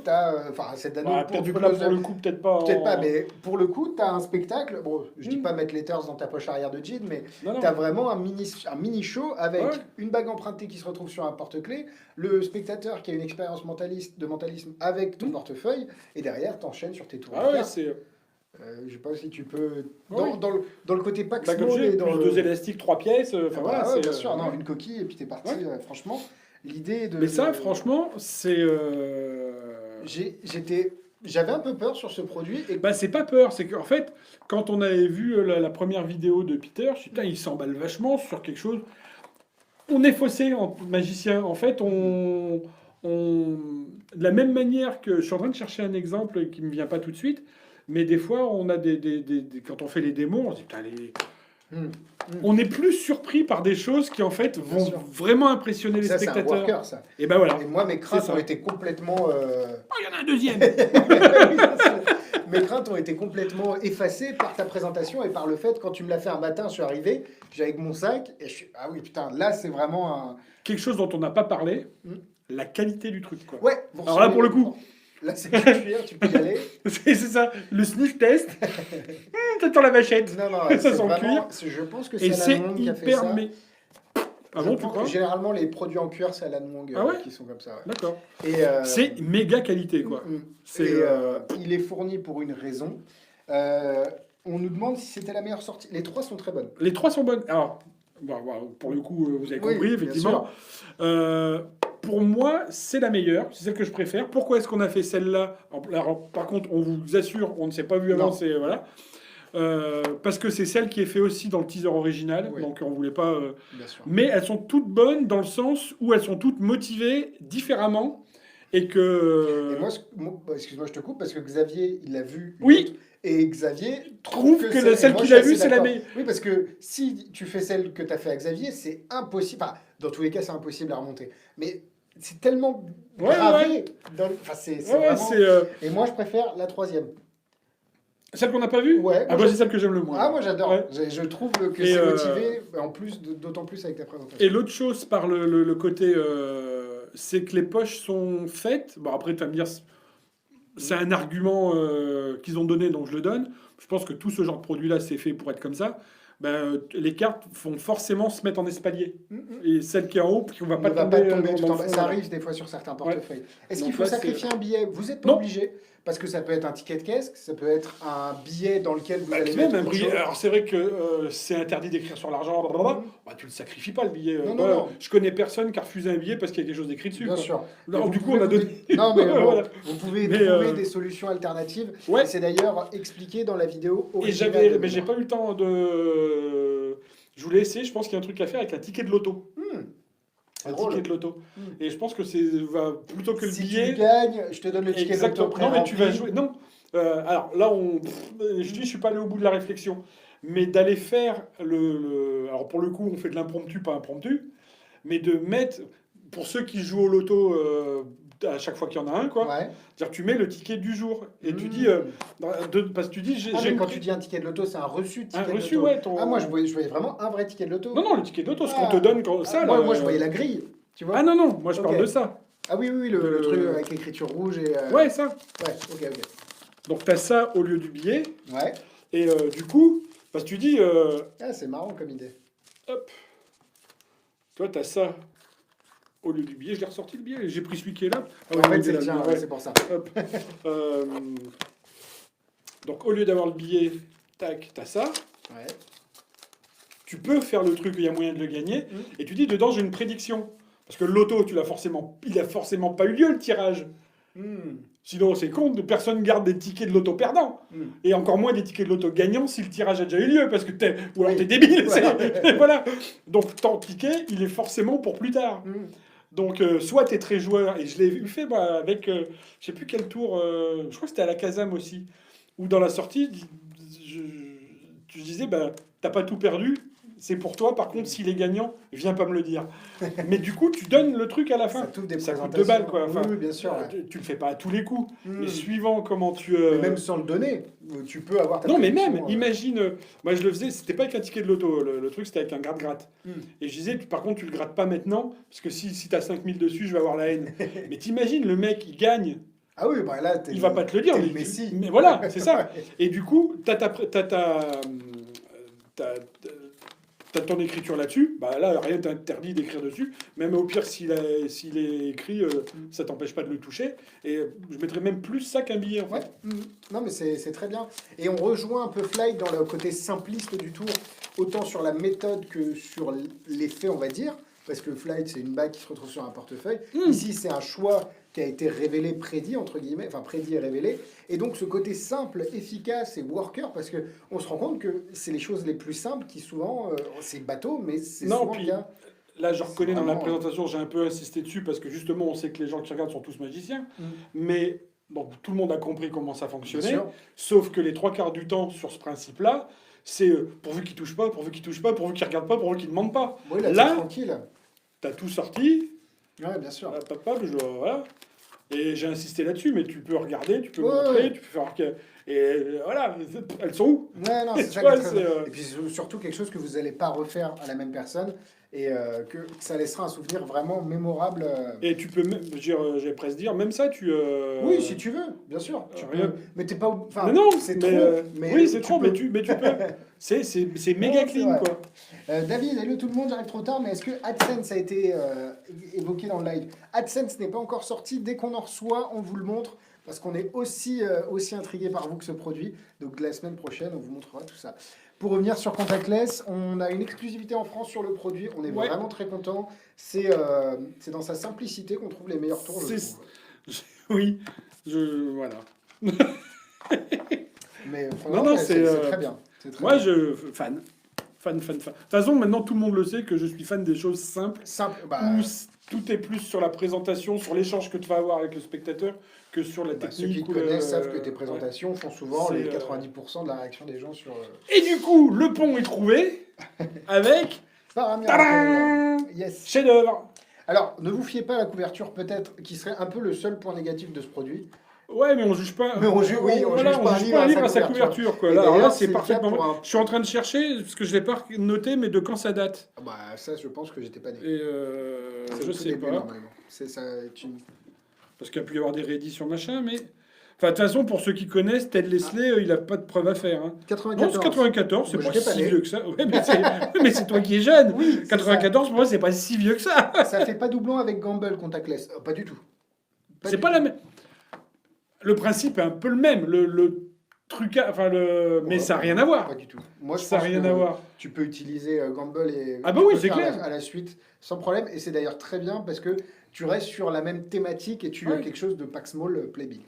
enfin un set d'anneaux Bah, pour peut-être du que là, close-up. pour le coup, peut-être pas. Peut-être pas, en- mais pour le coup, tu as un spectacle. Bon, je dis Hmm. pas mettre Letters dans ta poche arrière de jean, mais Non, non. tu as vraiment un mini show avec Ouais. une bague empruntée qui se retrouve sur un porte-clés, le spectateur qui a une expérience de mentalisme avec ton Hmm. portefeuille, et derrière, tu enchaînes sur tes tours Ah de ouais, cartes. c'est. Je sais pas si tu peux. Oui. Dans le côté Pax Bah, comme Mode je et dis, dans plus le. deux élastiques, 3 pièces. Ah Enfin bah voilà, ouais, c'est. bien sûr, non, Ouais. une coquille, et puis t'es parti. Ouais. Franchement, l'idée de. Mais ça, de- franchement, c'est. J'avais un peu peur sur ce produit, et Bah, c'est pas peur, c'est qu'en fait, quand on avait vu la première vidéo de Peter, je suis dit, putain, il s'emballe vachement sur quelque chose. On est faussé en magicien. En fait, de la même manière que je suis en train de chercher un exemple qui me vient pas tout de suite, mais des fois, on a quand on fait les démos, on se dit, putain, Hmm. on est plus surpris par des choses qui, en fait, Bien vont sûr. vraiment impressionner les Ça, c'est un spectateurs. worker, ça. Et ben voilà. Et moi, mes craintes C'est ça. ont été complètement. Oh, il y en a un deuxième. Mes craintes ont été complètement effacées par ta présentation et par le fait, quand tu me l'as fait un matin, je suis arrivé, j'avais avec mon sac, et je suis. Ah oui, putain, là, c'est vraiment un. Quelque chose dont on n'a pas parlé, Hmm. la qualité du truc, quoi. Ouais, vous Alors là, recevez- pour le coup. Là, c'est du cuir, tu peux y aller. C'est ça, le sniff test. T'as sur la vachette. Non, non, Ça c'est sent le vraiment. Je pense que Et c'est c'est Alan Wong qui a fait hyper. ça. Ah Je bon, tu pense- crois Généralement, les produits en cuir, c'est Alan Wong Ah ouais qui sont comme ça. Ouais. D'accord. Et, C'est méga qualité, quoi. C'est, Et, il est fourni pour une raison. On nous demande si c'était la meilleure sortie. Les trois sont très bonnes. Les trois sont bonnes. Alors, pour le coup, vous avez Oui, compris, bien effectivement. Pour moi, c'est la meilleure. C'est celle que je préfère. Pourquoi est-ce qu'on a fait celle-là? Alors, par contre, on vous assure, on ne s'est pas vu avant. Non. C'est voilà. Parce que c'est celle qui est faite aussi dans le teaser original. Oui. Donc, on voulait pas. Bien sûr. Mais elles sont toutes bonnes dans le sens où elles sont toutes motivées différemment et que Et moi, excuse-moi, je te coupe parce que Xavier, il l'a vu. une Oui. autre, et Xavier trouve que c'est- celle moi, qu'il je a suis vue, assez c'est la d'accord. meilleure. Oui, parce que si tu fais celle que tu as fait à Xavier, c'est impossible. Enfin, dans tous les cas, c'est impossible à remonter. Mais c'est tellement Ouais, gravé. Enfin, c'est Ouais, ouais, vraiment... c'est Et moi, je préfère la troisième. celle qu'on n'a pas vue. Ouais, Ah, moi, moi, c'est celle que j'aime le moins. Ah, moi j'adore. Ouais. Je trouve que Et, c'est motivé, en plus, d'autant plus avec ta présentation. Et l'autre chose par le côté, c'est que les poches sont faites. Bon, après, tu vas me dire, c'est un argument qu'ils ont donné, donc je le donne. Je pense que tout ce genre de produit-là, c'est fait pour être comme ça. Ben, les cartes vont forcément se mettre en espalier. Et celle qui est en haut, on va On pas ne va tomber, pas tomber dans tout le en bas. fond, Ça là. arrive des fois sur certains portefeuilles. Est-ce qu'il Donc faut là, sacrifier un billet? Vous n'êtes pas Non. obligé, parce que ça peut être un ticket de caisse, ça peut être un billet dans lequel vous Bah, allez puis mettre même un autre billet. chose. Alors c'est vrai que c'est interdit d'écrire sur l'argent, blablabla. Bah, tu le sacrifies pas le billet. Non, Bah, non. Je connais personne qui a refusé un billet parce qu'il y a quelque chose d'écrit dessus. Bien quoi. sûr. Alors, Vous du coup, pouvez on a vous donné. Non, mais bon, Voilà. vous pouvez Mais, trouver des solutions alternatives. Ouais. Et c'est d'ailleurs expliqué dans la vidéo Et originale. de mais j'ai mémoire. pas eu le temps de. Je voulais essayer. Je pense qu'il y a un truc à faire avec un ticket de loto. C'est Un drôle. ticket de loto. Hmm. Et je pense que c'est va plutôt que le Si billet. tu gagnes, je te donne le ticket de Exactement. loto Non, mais tu vas pré-rempli. jouer. Non. Alors là, je dis, je suis pas allé au bout de la réflexion, mais d'aller faire alors pour le coup, on fait de l'impromptu, pas impromptu, mais de mettre pour ceux qui jouent au loto à chaque fois qu'il y en a un, quoi. Ouais. C'est-à-dire, tu mets le ticket du jour et tu Hmm. dis, parce que tu dis, Ah, j'ai mais quand tu dis un ticket de loto, c'est un reçu de ticket un de reçu, loto. ouais. Ah, moi, je voyais vraiment un vrai ticket de loto. Non, non, le ticket de loto, ce Ah. qu'on te donne quand ça. moi, là, moi, je voyais la grille, tu vois. Ah non, non, moi je parle Ok. de ça. Ah oui, oui, le truc avec l'écriture rouge et... Ouais, ça. Ouais, ok, ok. Donc tu as ça au lieu du billet. Ouais. Et du coup, parce que tu dis, Ah, c'est marrant comme idée. hop, toi tu as ça au lieu du billet. Je l'ai ressorti le billet, j'ai pris celui qui est là. Ah, En oui, fait, il est c'est là, le tien, ouais. ouais, c'est pour ça. Hop. Euh, donc au lieu d'avoir le billet, tac, tu as ça. Ouais. Tu peux faire le truc, il y a moyen de le gagner. Mm. Et tu dis, dedans j'ai une prédiction. Parce que le loto, il a forcément pas eu lieu le tirage. Sinon, c'est con, personne garde des tickets de loto perdants. Et encore moins des tickets de loto gagnants si le tirage a déjà eu lieu, parce que ou alors t'es débile. Voilà. Voilà. Donc ton ticket, il est forcément pour plus tard. Donc soit t'es très joueur, et je l'ai fait moi, avec, je sais plus quel tour, je crois que c'était à la Casam aussi, où dans la sortie, tu disais, bah, t'as pas tout perdu, c'est pour toi, par contre, s'il est gagnant, viens pas me le dire. Mais du coup, tu donnes le truc à la fin. Ça t'ouvre des Ça coûte présentations. 2 balles, quoi. Enfin, Oui, bien sûr. Ouais. tu le fais pas à tous les coups. Mais suivant comment tu... Mais même sans le donner, tu peux avoir ta Non, mais prédiction, même, imagine... moi, je le faisais, c'était pas avec un ticket de loto. Le truc, c'était avec un gratte-gratte. Et je disais, par contre, tu le grattes pas maintenant, parce que si t'as 5000 dessus, je vais avoir la haine. Mais t'imagines, le mec, il gagne... Ah oui, bah là, il va pas te le dire, t'es mais, le Messi. mais voilà, c'est ça. Et du coup, t'as ton écriture là-dessus. Bah là, rien t'interdit d'écrire dessus. Même au pire, s'il est écrit, ça t'empêche pas de le toucher. Et je mettrais même plus ça qu'un billet, en fait. Ouais. Non, mais c'est très bien. Et on rejoint un peu Flight dans le côté simpliste du tour, autant sur la méthode que sur l'effet, on va dire. Parce que Flight, c'est une bague qui se retrouve sur un portefeuille. Ici, c'est un choix qui a été révélé, prédit, entre guillemets, enfin prédit et révélé. Et donc, ce côté simple, efficace et worker, parce qu'on se rend compte que c'est les choses les plus simples qui souvent, c'est bateau, mais c'est souvent puis, bien. Là, je reconnais dans la vraiment... présentation, j'ai un peu insisté dessus, parce que justement, on sait que les gens qui regardent sont tous magiciens. Mais bon, tout le monde a compris comment ça fonctionnait. Sauf que les 3/4 du temps, sur ce principe-là, c'est pourvu qu'il touche pas, pourvu qu'il touche pas, pourvu qu'il regarde pas, pourvu qu'il demande pas. Oui, là, tranquille. T'as tout sorti. Ouais, bien sûr. Voilà. Et j'ai insisté là-dessus, mais tu peux regarder, tu peux montrer, tu peux faire... Et voilà, elles sont où? Ouais, non, c'est ça vois, qui est très... Et puis surtout quelque chose que vous n'allez pas refaire à la même personne et que ça laissera un souvenir vraiment mémorable. Et tu peux même, j'ai presque dire, même ça, tu... Oui, si tu veux, bien sûr. Tu peux... Mais t'es pas... Enfin, non, c'est trop. Mais oui, c'est trop, peux. mais tu peux. C'est méga clean, quoi. David, hello tout le monde, j'arrive trop tard, mais est-ce que AdSense a été évoqué dans le live? AdSense n'est pas encore sorti, dès qu'on en reçoit, on vous le montre, parce qu'on est aussi intrigué par vous que ce produit. Donc la semaine prochaine, on vous montrera tout ça. Pour revenir sur Contactless, on a une exclusivité en France sur le produit, on est vraiment très content. C'est dans sa simplicité qu'on trouve les meilleurs tours, je trouve. Oui, voilà. Mais non, c'est très bien. Moi, fan. De toute façon, maintenant, tout le monde le sait que je suis fan des choses simples. Où tout est plus sur la présentation, sur l'échange que tu vas avoir avec le spectateur, que sur la technique. Ceux qui te connaissent savent que tes présentations font souvent les 90% de la réaction des gens sur... Et du coup, le pont est trouvé avec... Yes. Chef-d'œuvre. Alors, ne vous fiez pas à la couverture, peut-être, qui serait un peu le seul point négatif de ce produit. Ouais, mais on juge pas. Mais on juge pas un livre à sa couverture, quoi. Là, c'est parfaitement. Je suis en train de chercher parce que je l'ai pas noté, mais de quand ça date. Bah ça, je pense que j'étais pas né. Et je sais pas. Normalement. C'est ça. Parce qu'il y a pu y avoir des rééditions machin, mais. Enfin, de toute façon, pour ceux qui connaissent, Ted Leslie, il a pas de preuve à faire. Hein. 94. Non, c'est 94, c'est pas si vieux que ça. Ouais, mais c'est toi qui es jeune. Oui, 94, pour moi, c'est pas si vieux que ça. Ça fait pas doublon avec Gamble Contactless. Pas du tout. C'est pas la même. Le principe est un peu le même, le truc, mais ça n'a rien à voir. Pas du tout. Moi, je ça n'a rien à voir. Tu peux utiliser Gamble et c'est clair. À la suite sans problème. Et c'est d'ailleurs très bien parce que tu restes sur la même thématique et tu as quelque chose de Pack Small Play Big.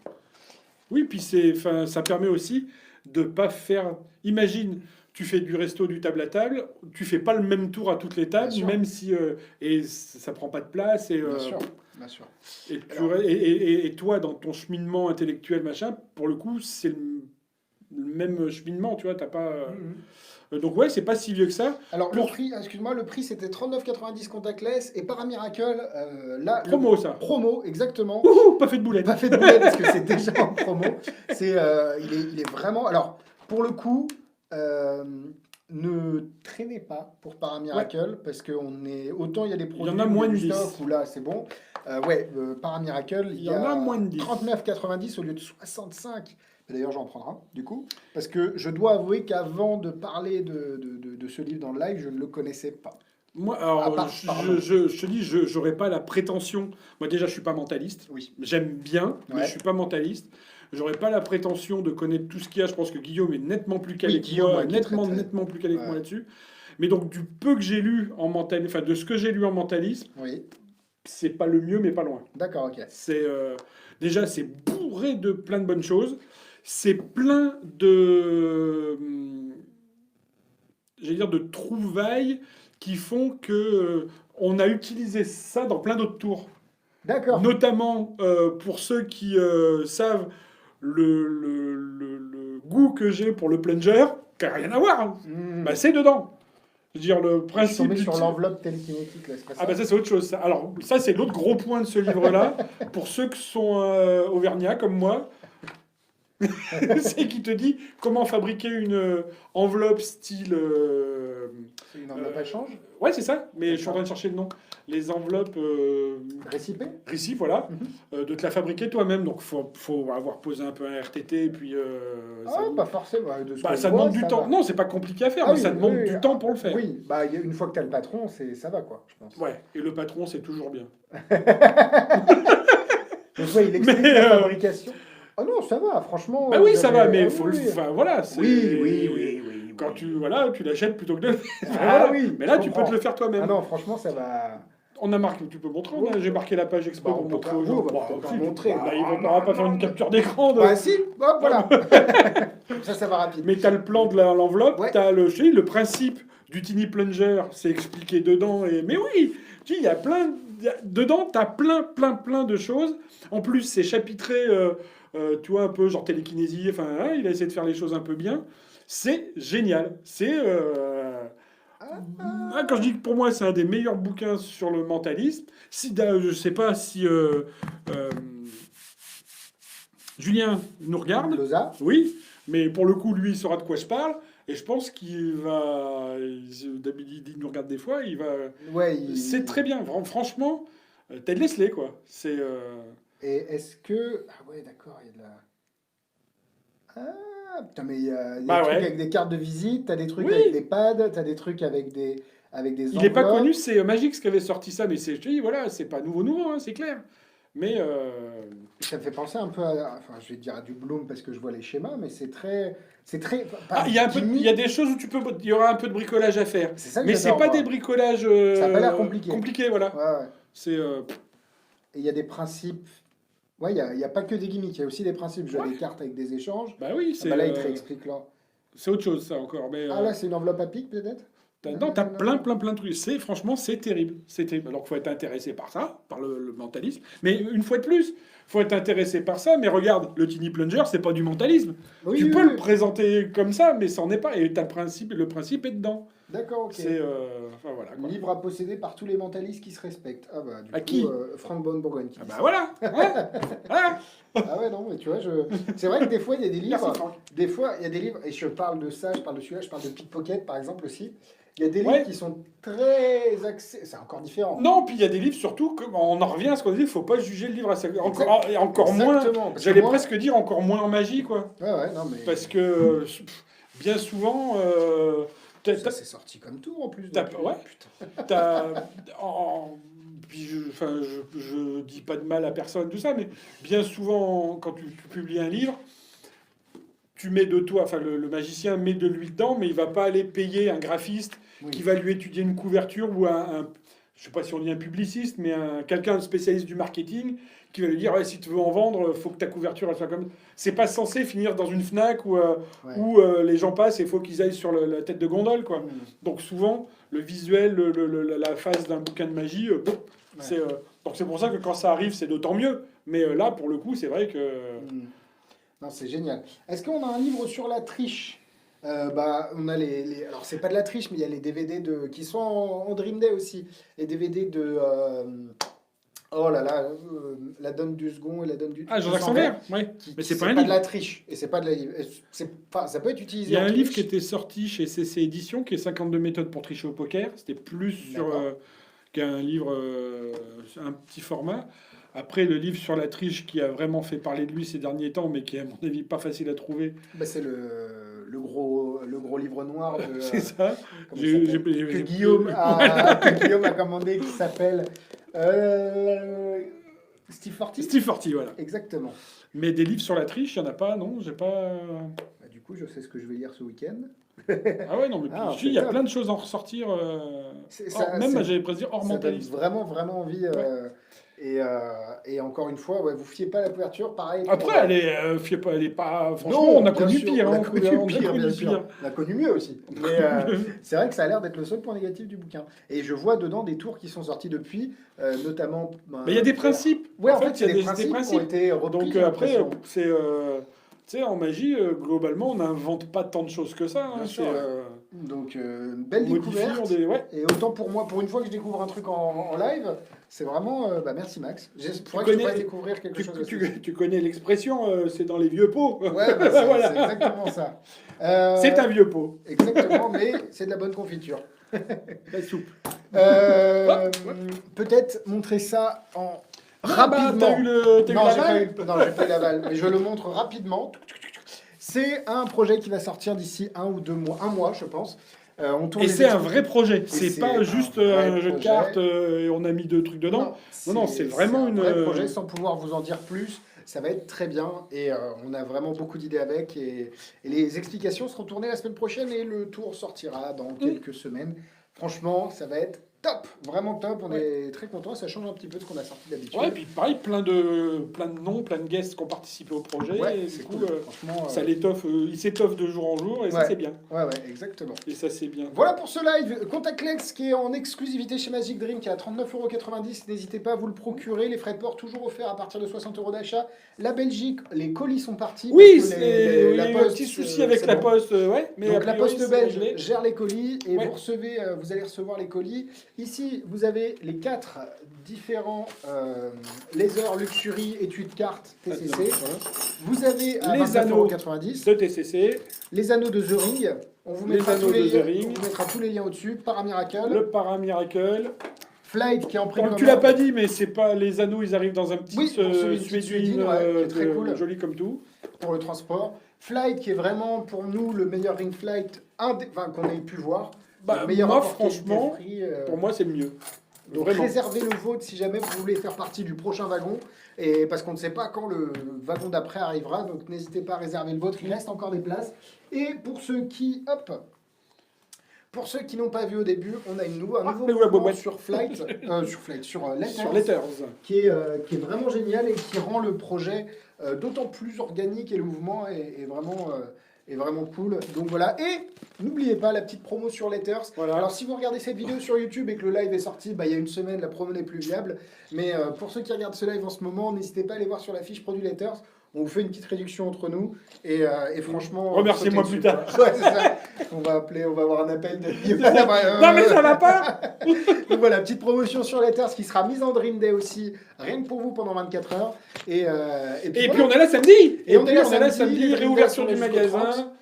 Oui, puis ça permet aussi de pas faire. Imagine, tu fais du resto, du table à table, tu fais pas le même tour à toutes les tables, même si et ça prend pas de place et. Bien sûr. Bien sûr. Et toi, dans ton cheminement intellectuel, machin, pour le coup, c'est le même cheminement, tu vois, t'as pas... Donc ouais, c'est pas si vieux que ça. Alors le prix, excuse-moi, le prix c'était 39,90 Contactless et Paramiracle, là... Promo, ça. Promo, exactement. Ouhou, pas fait de boulette. Pas fait de boulette parce que c'est déjà en promo. Il est vraiment... Alors, pour le coup... ne traînez pas pour Paramiracle parce que autant il y a des produits il y en a moins de 10 où là c'est bon. Paramiracle il y en a moins de 10. 39,90 au lieu de 65. D'ailleurs j'en prendrai un du coup parce que je dois avouer qu'avant de parler de ce livre dans le live je ne le connaissais pas. Moi, alors, je te dis, je n'aurais pas la prétention. Moi, déjà, je suis pas mentaliste. Oui. J'aime bien, mais je suis pas mentaliste. J'aurais pas la prétention de connaître tout ce qu'il y a. Je pense que Guillaume est nettement plus calé que moi, nettement plus calé que moi là-dessus. Mais donc, du peu que j'ai lu en mentalisme, enfin, de ce que j'ai lu en mentalisme, c'est pas le mieux, mais pas loin. D'accord, ok. C'est déjà c'est bourré de plein de bonnes choses. C'est plein de, j'allais dire, de trouvailles qui font que on a utilisé ça dans plein d'autres tours. D'accord. Notamment pour ceux qui savent le goût que j'ai pour le plunger, qui n'a rien à voir, hein. Hmm. Bah, c'est dedans. Je veux dire, le Je suis principe tombé du sur type- l'enveloppe télékinétique, là, c'est pas ça? Ah bah ça c'est autre chose. Ça. Alors ça c'est l'autre gros point de ce livre-là. Pour ceux qui sont auvergnats comme moi, c'est qui te dit comment fabriquer une enveloppe style... C'est une enveloppe à change? ouais c'est ça, mais je suis en train de chercher le nom. Les enveloppes Récipé? récif, voilà, Mhm. de te la fabriquer toi-même. Donc faut avoir posé un peu un RTT et puis... Ah, pas forcément. De ce bah, que ça je vois, demande du ça temps. va. Non, c'est pas compliqué à faire, Ah mais oui, ça demande oui, du oui. temps pour le faire. Oui, bah, une fois que tu as le patron, ça va, quoi, je pense. Ouais, et le patron, c'est toujours bien. Donc, ouais, il explique Mais, la fabrication. Ah non, ça va, franchement. Bah oui, vous ça va, avez- mais ah faut oui, le... Enfin, voilà, c'est... oui, oui, oui, oui. Quand oui. tu l'achètes plutôt que de le faire. Ah Voilà. oui, Mais là, je tu peux comprends. te le faire toi-même. Ah non, franchement, ça va. On a marqué, tu peux montrer, Oui. j'ai marqué la page exprès Bah, pour on peut montrer pas- aux oui, gens. on va Bah, peut-être pas si, montrer. bah, Bah, ils vont non, pas faire non, une capture d'écran. Bah si, hop, voilà. Comme ça va rapide. Mais tu as le plan de l'enveloppe, Ouais. tu as le principe du tiny plunger, c'est expliqué dedans. Mais oui, tu sais, il y a dedans, tu as plein de choses. En plus, c'est chapitré, tu vois, un peu genre télékinésie. Enfin, hein, il a essayé de faire les choses un peu bien. C'est génial. C'est... quand je dis que pour moi, c'est un des meilleurs bouquins sur le mentalisme. Si, je sais pas si euh, Julien nous regarde. Loza. Oui, mais pour le coup, lui, il saura de quoi je parle. Et je pense qu'il va. Il nous regarde des fois, il va. Ouais, C'est très bien, franchement. Ted Leslie, quoi. C'est. Et est-ce que. Ah ouais, d'accord, il y a de la. Ah, putain, mais il y a des Bah trucs ouais. avec des cartes de visite, t'as des trucs Oui. avec des pads, t'as des trucs avec des Il n'est pas enveloppes. connu, c'est Magix qui avait sorti ça, mais je te dis, voilà, c'est pas nouveau, hein, c'est clair. Mais. Ça me fait penser un peu à. Enfin, je vais dire à du Bloom parce que je vois les schémas, mais c'est très. C'est très. Ah, il y a il y a des choses où il y aura un peu de bricolage à faire. C'est ça que Mais c'est j'adore, pas moi. des bricolages Ça a pas l'air compliqué. compliqués, voilà. Ouais, ouais. C'est Et il y a des principes. Ouais, il y a pas que des gimmicks, il y a aussi des principes. Je vois Ouais. des cartes avec des échanges. bah oui, Ah bah là, il te réexplique là. c'est autre chose ça encore. Mais Ah là, c'est une enveloppe à pic peut-être? non, t'as plein de trucs. Franchement, c'est terrible. C'est terrible. Alors qu'il faut être intéressé par ça, par le mentalisme. Mais une fois de plus, faut être intéressé par ça. Mais regarde, le tiny plunger, c'est pas du mentalisme. Oui, Tu oui, peux oui. le présenter comme ça, mais ça n'en est pas. Et t'as le principe est dedans. D'accord, ok. C'est enfin voilà. Quoi. Livre à posséder par tous les mentalistes qui se respectent. Ah bah du À coup, qui Franck Bonne-Bourgogne qui Ah dit bah ça. voilà. Hein Hein Ah ouais, non, mais tu vois, c'est vrai que des fois, il y a des livres. Merci Franck. Des fois, il y a des livres, et je parle de ça, je parle de celui-là, je parle de Pickpocket par exemple aussi. Il y a des livres Ouais. qui sont très axés. C'est encore différent. Non, puis il y a des livres surtout, on en revient à ce qu'on dit, il faut pas juger le livre à sa... et encore moins, Exactement, parce que j'allais moi- presque dire encore moins en magie, quoi. Ouais, ouais, non, mais. Parce que bien souvent, Ça, c'est sorti comme tout en plus. T'as- donc, ouais. putain. puis je dis pas de mal à personne, tout ça, mais bien souvent, quand tu publies un livre, tu mets de toi, enfin le magicien met de lui dedans, mais il va pas aller payer un graphiste Oui. qui va lui étudier une couverture ou je sais pas si on dit un publiciste, mais quelqu'un de spécialiste du marketing qui va lui dire ouais, si tu veux en vendre, faut que ta couverture elle soit comme. C'est pas censé finir dans une Fnac où, Ouais. où les gens passent et il faut qu'ils aillent sur la tête de gondole, quoi. Mm. Donc souvent, le visuel, la phase d'un bouquin de magie, bon, c'est donc c'est pour ça que quand ça arrive, c'est d'autant mieux. Mais là, pour le coup, c'est vrai que Mm. Non, c'est génial. Est-ce qu'on a un livre sur la triche? Bah, on a alors c'est pas de la triche, mais il y a les DVD qui sont en Dream Day aussi. Les DVD de oh là là, la donne du second et la donne du Jean-Jacques du Sanvert, ouais. Mais c'est pas un de livre. la triche et c'est pas de la ça peut être utilisé. Il y a en un livre qui triche. était sorti chez CC Éditions qui est 52 méthodes pour tricher au poker. C'était plus sur D'accord. qu'un livre, un petit format. Après, le livre sur la triche qui a vraiment fait parler de lui ces derniers temps, mais qui est à mon avis pas facile à trouver, Bah, c'est le gros livre noir de c'est ça. comment il s'appelle que j'ai- Guillaume a commandé qui s'appelle Steve Forti. Steve Forti, voilà. Exactement. Mais des livres sur la triche, il n'y en a pas, non? J'ai pas. Bah, du coup, je sais ce que je vais lire ce week-end. Ah ouais, non, mais puis, Ah, je dis, il y a top. plein de choses à en ressortir. Même, Ça, j'avais presque dit hors ça donne mentaliste. vraiment, vraiment envie. Et encore une fois, ouais, vous fiez pas à la couverture, pareil. Après, elle est pas. Franchement, Non, on a bien connu sûr, pire. on a Hein, connu on a pire, connu bien sûr. pire. On a connu mieux aussi. Mais c'est vrai que ça a l'air d'être le seul point négatif du bouquin. Et je vois dedans des tours qui sont sortis depuis, notamment. Mais il y a des principes. Ouais, en fait, fait, c'est il y a des principes qui ont été repris. Donc j'ai après, l'impression. c'est. Tu sais, en magie, globalement, on n'invente pas tant de choses que ça. Hein, Bien sûr, c'est, ouais. Donc, belle on modifie, découverte. Ouais. Et autant pour moi, pour une fois que je découvre un truc en live, c'est vraiment. Bah, merci Max. Faudrait que je te fasse découvrir quelque chose aussi. Tu connais l'expression, c'est dans les vieux pots. Ouais, bah, c'est Voilà. c'est exactement ça. C'est un vieux pot. Exactement, mais c'est de la bonne confiture. La soupe. Peut-être montrer ça en Ah bah, rapidement. t'as eu Non, j'ai l'aval pas eu, non, j'ai pas eu l'aval, mais je le montre rapidement. C'est un projet qui va sortir d'ici 1 ou 2 mois, 1 mois, je pense. On tourne Et les c'est un équipes. vrai projet. Et C'est c'est pas un juste vrai un jeu de projet. cartes et on a mis 2 trucs dedans. Non, c'est vraiment un vrai projet sans pouvoir vous en dire plus. Ça va être très bien et on a vraiment beaucoup d'idées avec. Et les explications seront tournées la semaine prochaine et le tour sortira dans quelques semaines. Franchement, ça va être top, vraiment top. On est très contents. Ça change un petit peu de ce qu'on a sorti d'habitude. Ouais, et puis pareil, plein de noms, plein de guests qui ont participé au projet. Ouais, et c'est du coup, cool. Franchement, ça l'étoffe, il s'étoffe de jour en jour et ça, ouais. c'est bien. Ouais, exactement. Et ça, c'est bien. Voilà pour ce live. Contactlex qui est en exclusivité chez Magic Dream, qui est à 39,90 €. N'hésitez pas à vous le procurer. Les frais de port toujours offerts à partir de 60 € d'achat. La Belgique, les colis sont partis. Oui, parce que il y a eu un Poste, petit souci avec c'est la bon. Poste, ouais. Mais Donc a la priori, Poste c'est belge réglé. gère les colis et Ouais. vous allez recevoir les colis. Ici, vous avez les 4 différents lasers Luxury études de cartes TCC. Vous avez à Les anneaux 29,90 €. de TCC, Les anneaux de The Ring. On vous Les mettra, anneaux tous les de The liens, Ring. on vous mettra tous les liens au-dessus. Paramiracle. le Paramiracle. Flight qui est en pré-commande. Tu l'as pas dit, mais c'est pas les anneaux, ils arrivent dans un petit Oui, pour celui de suéduine, Suédine, ouais, qui est très cool. joli comme tout. Pour le transport. Flight qui est vraiment pour nous le meilleur ring flight qu'on ait pu voir. Bah, Le meilleur moi, rapport franchement, qualité-prix, pour moi, c'est le mieux. donc Vraiment. réservez le vôtre si jamais vous voulez faire partie du prochain wagon. Et parce qu'on ne sait pas quand le wagon d'après arrivera. Donc n'hésitez pas à réserver le vôtre. Il reste encore des places. Et pour ceux qui... Pour ceux qui n'ont pas vu au début, on a un nouveau mais ouais, mouvement ouais. sur Flight, sur Letters, Sur Letters. qui est vraiment génial et qui rend le projet d'autant plus organique et le mouvement est vraiment cool. Donc voilà. Et n'oubliez pas la petite promo sur Letters. Voilà. Alors si vous regardez cette vidéo sur YouTube et que le live est sorti, il y a une semaine, la promo n'est plus viable. Mais pour ceux qui regardent ce live en ce moment, n'hésitez pas à aller voir sur la fiche produit Letters. On vous fait une petite réduction entre nous et franchement... Remerciez-moi sautez plus dessus, tard. quoi. Ouais, c'est ça. On va avoir un appel de... Non, mais ça va pas. Donc voilà, petite promotion sur Letters qui sera mise en Dream Day aussi, rien que pour vous pendant 24 heures. Et Et voilà. puis on est là samedi. Et on puis est là on est là samedi, samedi, les réouverture du réouvertures jusqu'au magasin.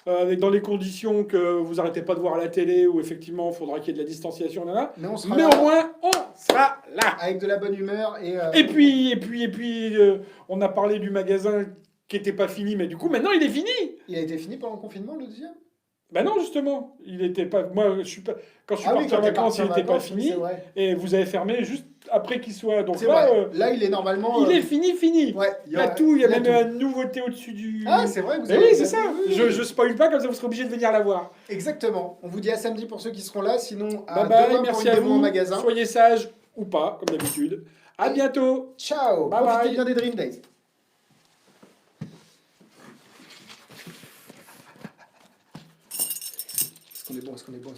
Avec dans les conditions que vous arrêtez pas de voir à la télé, où effectivement il faudra qu'il y ait de la distanciation là. Mais on sera Mais là au moins, on sera là. avec de la bonne humeur. Et puis, on a parlé du magasin qui était pas fini, mais du coup maintenant il est fini. Il a été fini pendant le confinement, le deuxième? Bah non, justement, il était pas. Moi, je suis pas. Quand je suis Ah oui, parti en quand t'es vacances, parti il en n'était pas vacances, oui, fini. c'est vrai. Et vous avez fermé juste après qu'il soit. Donc C'est là, vrai. Là, il est normalement... il est fini. Ouais, Il y a tout. Il y a même tout. une nouveauté au-dessus du. Ah, c'est vrai, vous Eh avez... oui, c'est ça. Oui. Je spoil pas, comme ça vous serez obligé de venir la voir. Exactement. On vous dit à samedi pour ceux qui seront là. Sinon, à Bye bye, demain pour merci une à démo en vous. magasin. Soyez sages ou pas, comme d'habitude. À bientôt. Ciao. Bye Profitez bye. bien des Dream Days. Est-ce qu'on est bon?